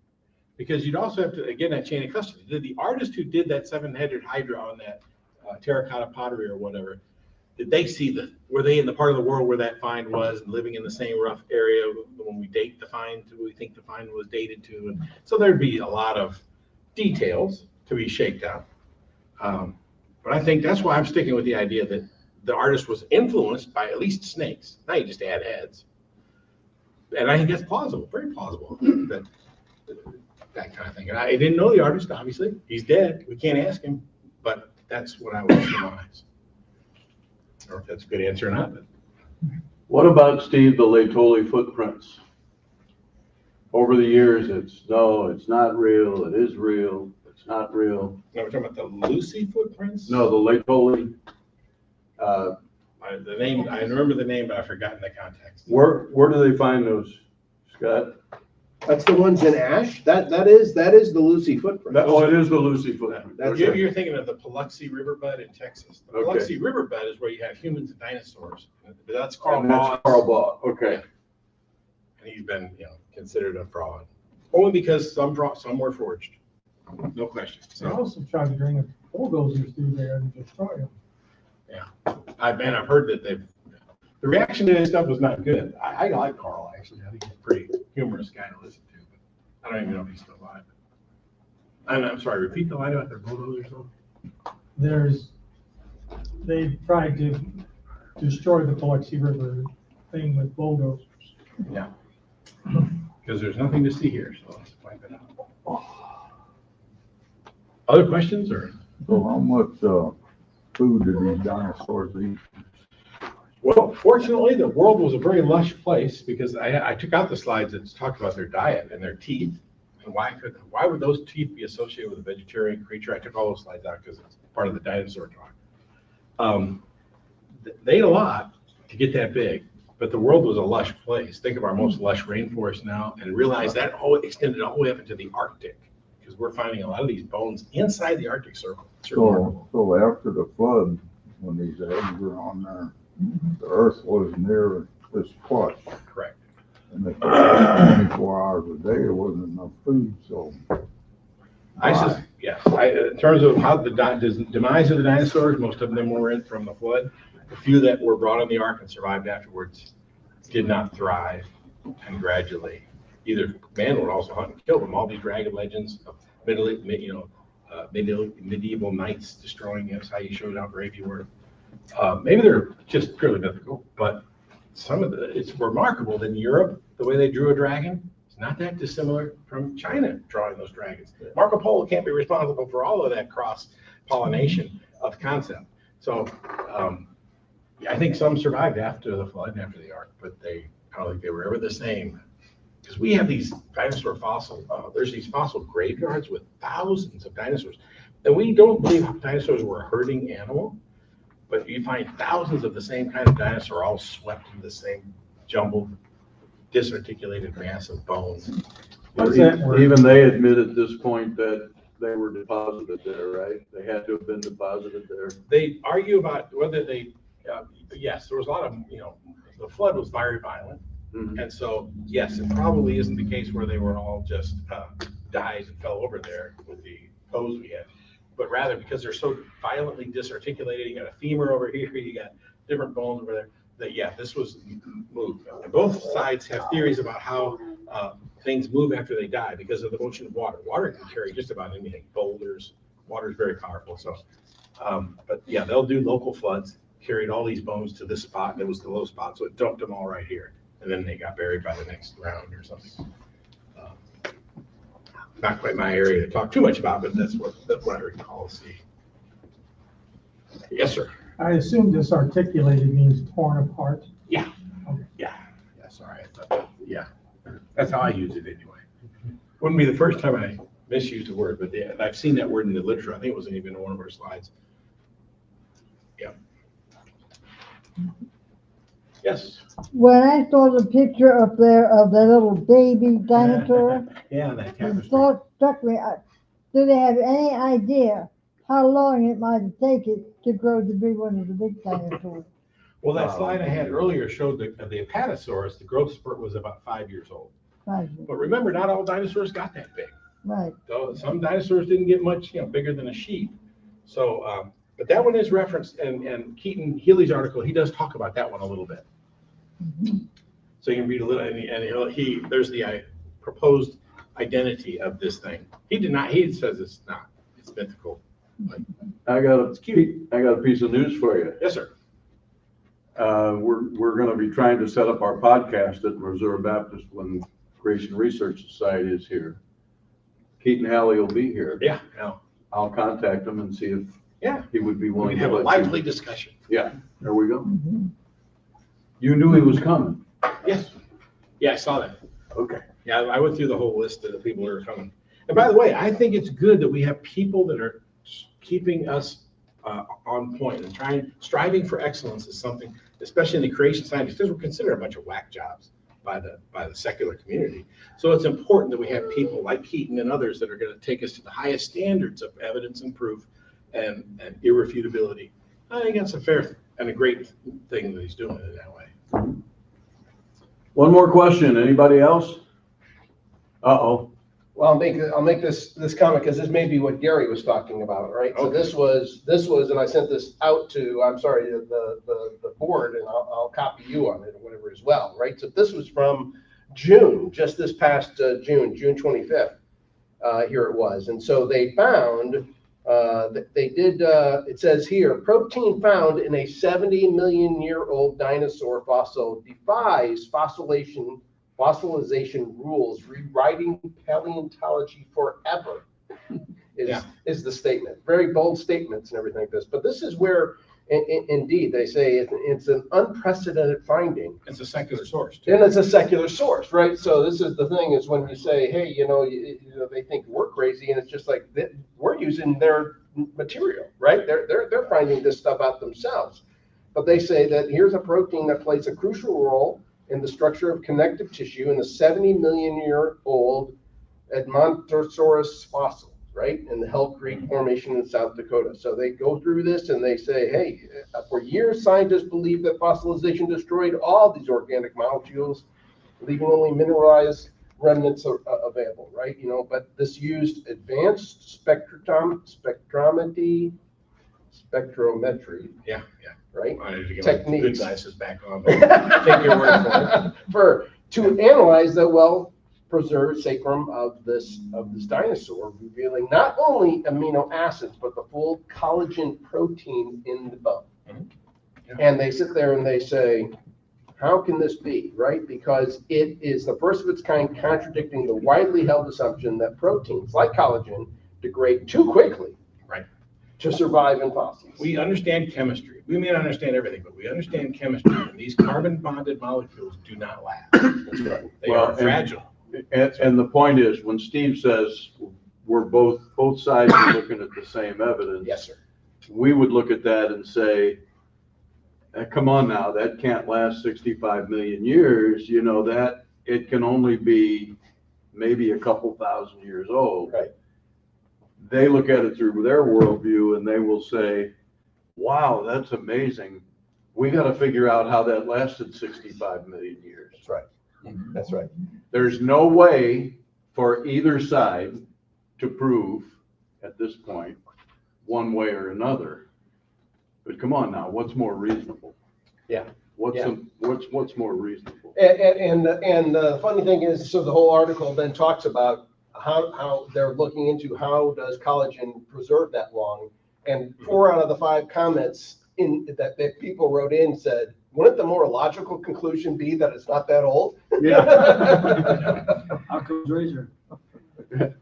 Because you'd also have to, again, that chain of custody. Did the artist who did that 7-headed hydra on that terracotta pottery or whatever, did they see were they in the part of the world where that find was and living in the same rough area when we date the find, we think the find was dated to? And so there'd be a lot of details to be shaked out. But I think that's why I'm sticking with the idea that the artist was influenced by at least snakes. Now you just add heads. And I think that's plausible, very plausible, that kind of thing. And I didn't know the artist, obviously. He's dead. We can't ask him, but that's what I would surmise. I don't know if that's a good answer or not, but What about, Steve, the Laetoli footprints? Over the years, it's not real, it is real, it's not real. now we're talking about the Lucy footprints? No, the Laetoli, The name, I remember the name, but I've forgotten the context. where do they find those, Scott? That's the ones in ash? That is the Lucy footprint. It is the Lucy footprint. That's Okay. You're thinking of the Paluxy Riverbed in Texas. The Okay. Paluxy Riverbed is where you have humans and dinosaurs. That's Carl And that's Moss. Carl Baugh, okay. And he's been, considered a fraud. Only because some were forged. No question. They So, also tried to bring bulldozers through there and destroy them. I've heard that the reaction to this stuff was not good. I like Carl, actually. I think he's a pretty humorous guy to listen to, but I don't even know if he's still alive. I'm sorry, repeat the line about their bulldozers or something? They tried to destroy the Paluxy River thing with bulldozers. Yeah. Because there's nothing to see here, so let's wipe it out. Other questions or? So how much food did these dinosaurs eat? Well, fortunately, the world was a very lush place because I took out the slides that talked about their diet and their teeth. And why would those teeth be associated with a vegetarian creature? I took all those slides out because it's part of the dinosaur talk. They ate a lot to get that big, but the world was a lush place. Think of our most lush rainforest now and realize that extended all the way up into the Arctic because we're finding a lot of these bones inside the Arctic Circle. It's remarkable. So after the flood, when these eggs were on there, the earth was near this plush. Correct. And if it was 24 hours a day, there wasn't enough food, so. Yes. In terms of how the demise of the dinosaurs, most of them were in from the flood. The few that were brought on the ark and survived afterwards did not thrive, and gradually, either man would also hunt and kill them. All these dragon legends of medieval knights destroying us, how you showed how brave you were. Maybe they're just purely mythical, but it's remarkable that in Europe, the way they drew a dragon, it's not that dissimilar from China drawing those dragons. Marco Polo can't be responsible for all of that cross-pollination of concept. So I think some survived after the flood and after the ark, but I don't think they were ever the same. Because we have these dinosaur there's these fossil graveyards with thousands of dinosaurs. And we don't believe dinosaurs were a herding animal, but you find thousands of the same kind of dinosaur all swept into the same jumbled, disarticulated mass of bones. How does that work? Even they admit at this point that they were deposited there, right? They had to have been deposited there. They argue about whether yes, there was a lot of, the flood was very violent. Mhm. And so, yes, it probably isn't the case where they were all just died and fell over there with the pose we had, but rather because they're so violently disarticulated, you got a femur over here, you got different bones over there, that, this was moved. And both sides have theories about how things move after they die because of the motion of water. Water can carry just about anything, boulders, water is very powerful. So, but yeah, they'll do local floods, carried all these bones to this spot, that was the low spot, so it dumped them all right here. And then they got buried by the next round or something. Not quite my area to talk too much about, but that's what I recall seeing. Yes, sir. I assume this articulated means torn apart. Yeah. Yeah, sorry. Yeah, that's how I use it anyway. Wouldn't be the first time I misused a word, but yeah, I've seen that word in the literature. I think it wasn't even in one of our slides. Yeah. Yes. When I saw the picture up there of the little baby dinosaur, Yeah, that the tapestry. thought struck me, do they have any idea how long it might have taken to grow to be one of the big dinosaurs? Well, that slide I had earlier showed the Apatosaurus, the growth spurt was about 5 years old. Right, But remember, not all dinosaurs got that big. right. So some dinosaurs didn't get much, bigger than a sheep. So, but that one is referenced, and Keaton Healy's article, he does talk about that one a little bit. So you can read a little, and there's the proposed identity of this thing. He says it's not, it's mythical. But I got it's cute. a piece of news for you. Yes, sir. We're gonna be trying to set up our podcast at Missouri Baptist when Creation Research Society is here. Keaton Halley will be here. Yeah, no. I'll contact him and see if Yeah. he would be We willing can to have a let lively you. discussion. Yeah, there we go. You knew he was coming. Yes. Yeah, I saw that. Okay. Yeah, I went through the whole list of the people that are coming. And by the way, I think it's good that we have people that are keeping us on point and striving for excellence is something, especially in the creation science, because we're considered a bunch of whack jobs by the secular community. So it's important that we have people like Keaton and others that are going to take us to the highest standards of evidence and proof and irrefutability. I think that's a fair and a great thing that he's doing it that way. One more question. Anybody else? Uh-oh. Well, I'll make this comment because this may be what Gary was talking about, right? So Okay. this was, and I sent this out to, I'm sorry, the board, and I'll copy you on it or whatever as well, right? So this was from June, just this past June 25th. Here it was, and so they found that they did. It says here, protein found in a 70 million year old dinosaur fossil defies fossilization rules, rewriting paleontology forever, is the statement. Very bold statements and everything like this. But this is where, indeed, they say it's an unprecedented finding. It's a secular source, too. And it's a secular source, right? So this is the thing is when you say, hey, they think we're crazy, and it's just like we're using their material, right? They're finding this stuff out themselves. But they say that here's a protein that plays a crucial role in the structure of connective tissue in the 70 million year old Edmontosaurus fossil, right? In the Hell Creek Formation in South Dakota. So they go through this and they say, hey, for years, scientists believed that fossilization destroyed all these organic molecules, leaving only mineralized remnants available, right? But this used advanced spectrometry, Yeah. right? I need to get my good Techniques. glasses back on. But take your word for it. To analyze the well-preserved sacrum of this dinosaur, revealing not only amino acids but the full collagen protein in the bone. Mhm. Yeah. And they sit there and they say, how can this be, right? Because it is the first of its kind, contradicting the widely held assumption that proteins like collagen degrade too quickly, Right. to survive in fossils. We understand chemistry. We may not understand everything, but we understand chemistry. And these carbon bonded molecules do not last. That's right. They Well, are and- fragile. And the point is, when Steve says we're both sides are looking at the same evidence. Yes, sir. We would look at that and say, come on now, that can't last 65 million years, that it can only be maybe a couple thousand years old. Right. They look at it through their worldview and they will say, wow, that's amazing. We got to figure out how that lasted 65 million years. That's right. That's right. There's no way for either side to prove at this point, one way or another. But come on now, what's more reasonable? Yeah. What's Yeah. what's more reasonable? And the funny thing is, so the whole article then talks about how they're looking into how does collagen preserve that long. And 4 out of the 5 comments that people wrote in said, wouldn't the more logical conclusion be that it's not that old? Yeah. Occam's razor.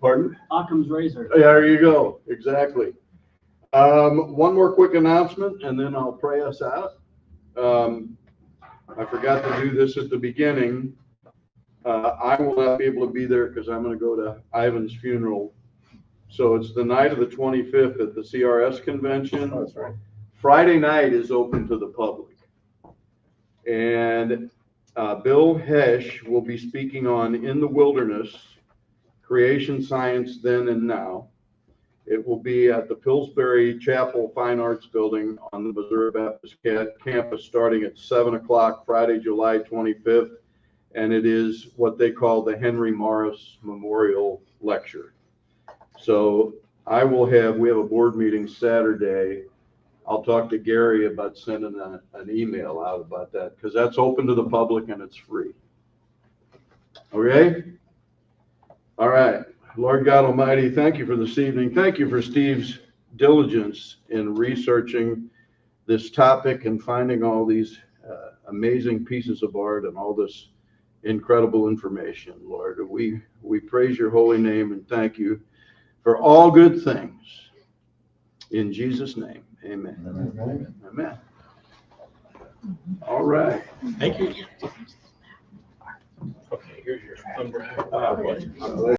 Pardon? Occam's razor. There you go. Exactly. One more quick announcement, and then I'll pray us out. I forgot to do this at the beginning. I will not be able to be there because I'm going to go to Ivan's funeral. So it's the night of the 25th at the CRS convention. Oh, that's right. Friday night is open to the public. And Bill Hesh will be speaking on In the Wilderness, Creation Science Then and Now. It will be at the Pillsbury Chapel Fine Arts Building on the Missouri Baptist campus starting at 7 o'clock Friday, July 25th. And it is what they call the Henry Morris Memorial Lecture. So we have a board meeting Saturday. I'll talk to Gary about sending an email out about that because that's open to the public and it's free. Okay? All right. Lord God Almighty, thank you for this evening. Thank you for Steve's diligence in researching this topic and finding all these amazing pieces of art and all this incredible information, Lord. We praise your holy name and thank you for all good things. In Jesus' name, amen. Amen. Amen. All right. Thank you. Okay, here's your thumb drive.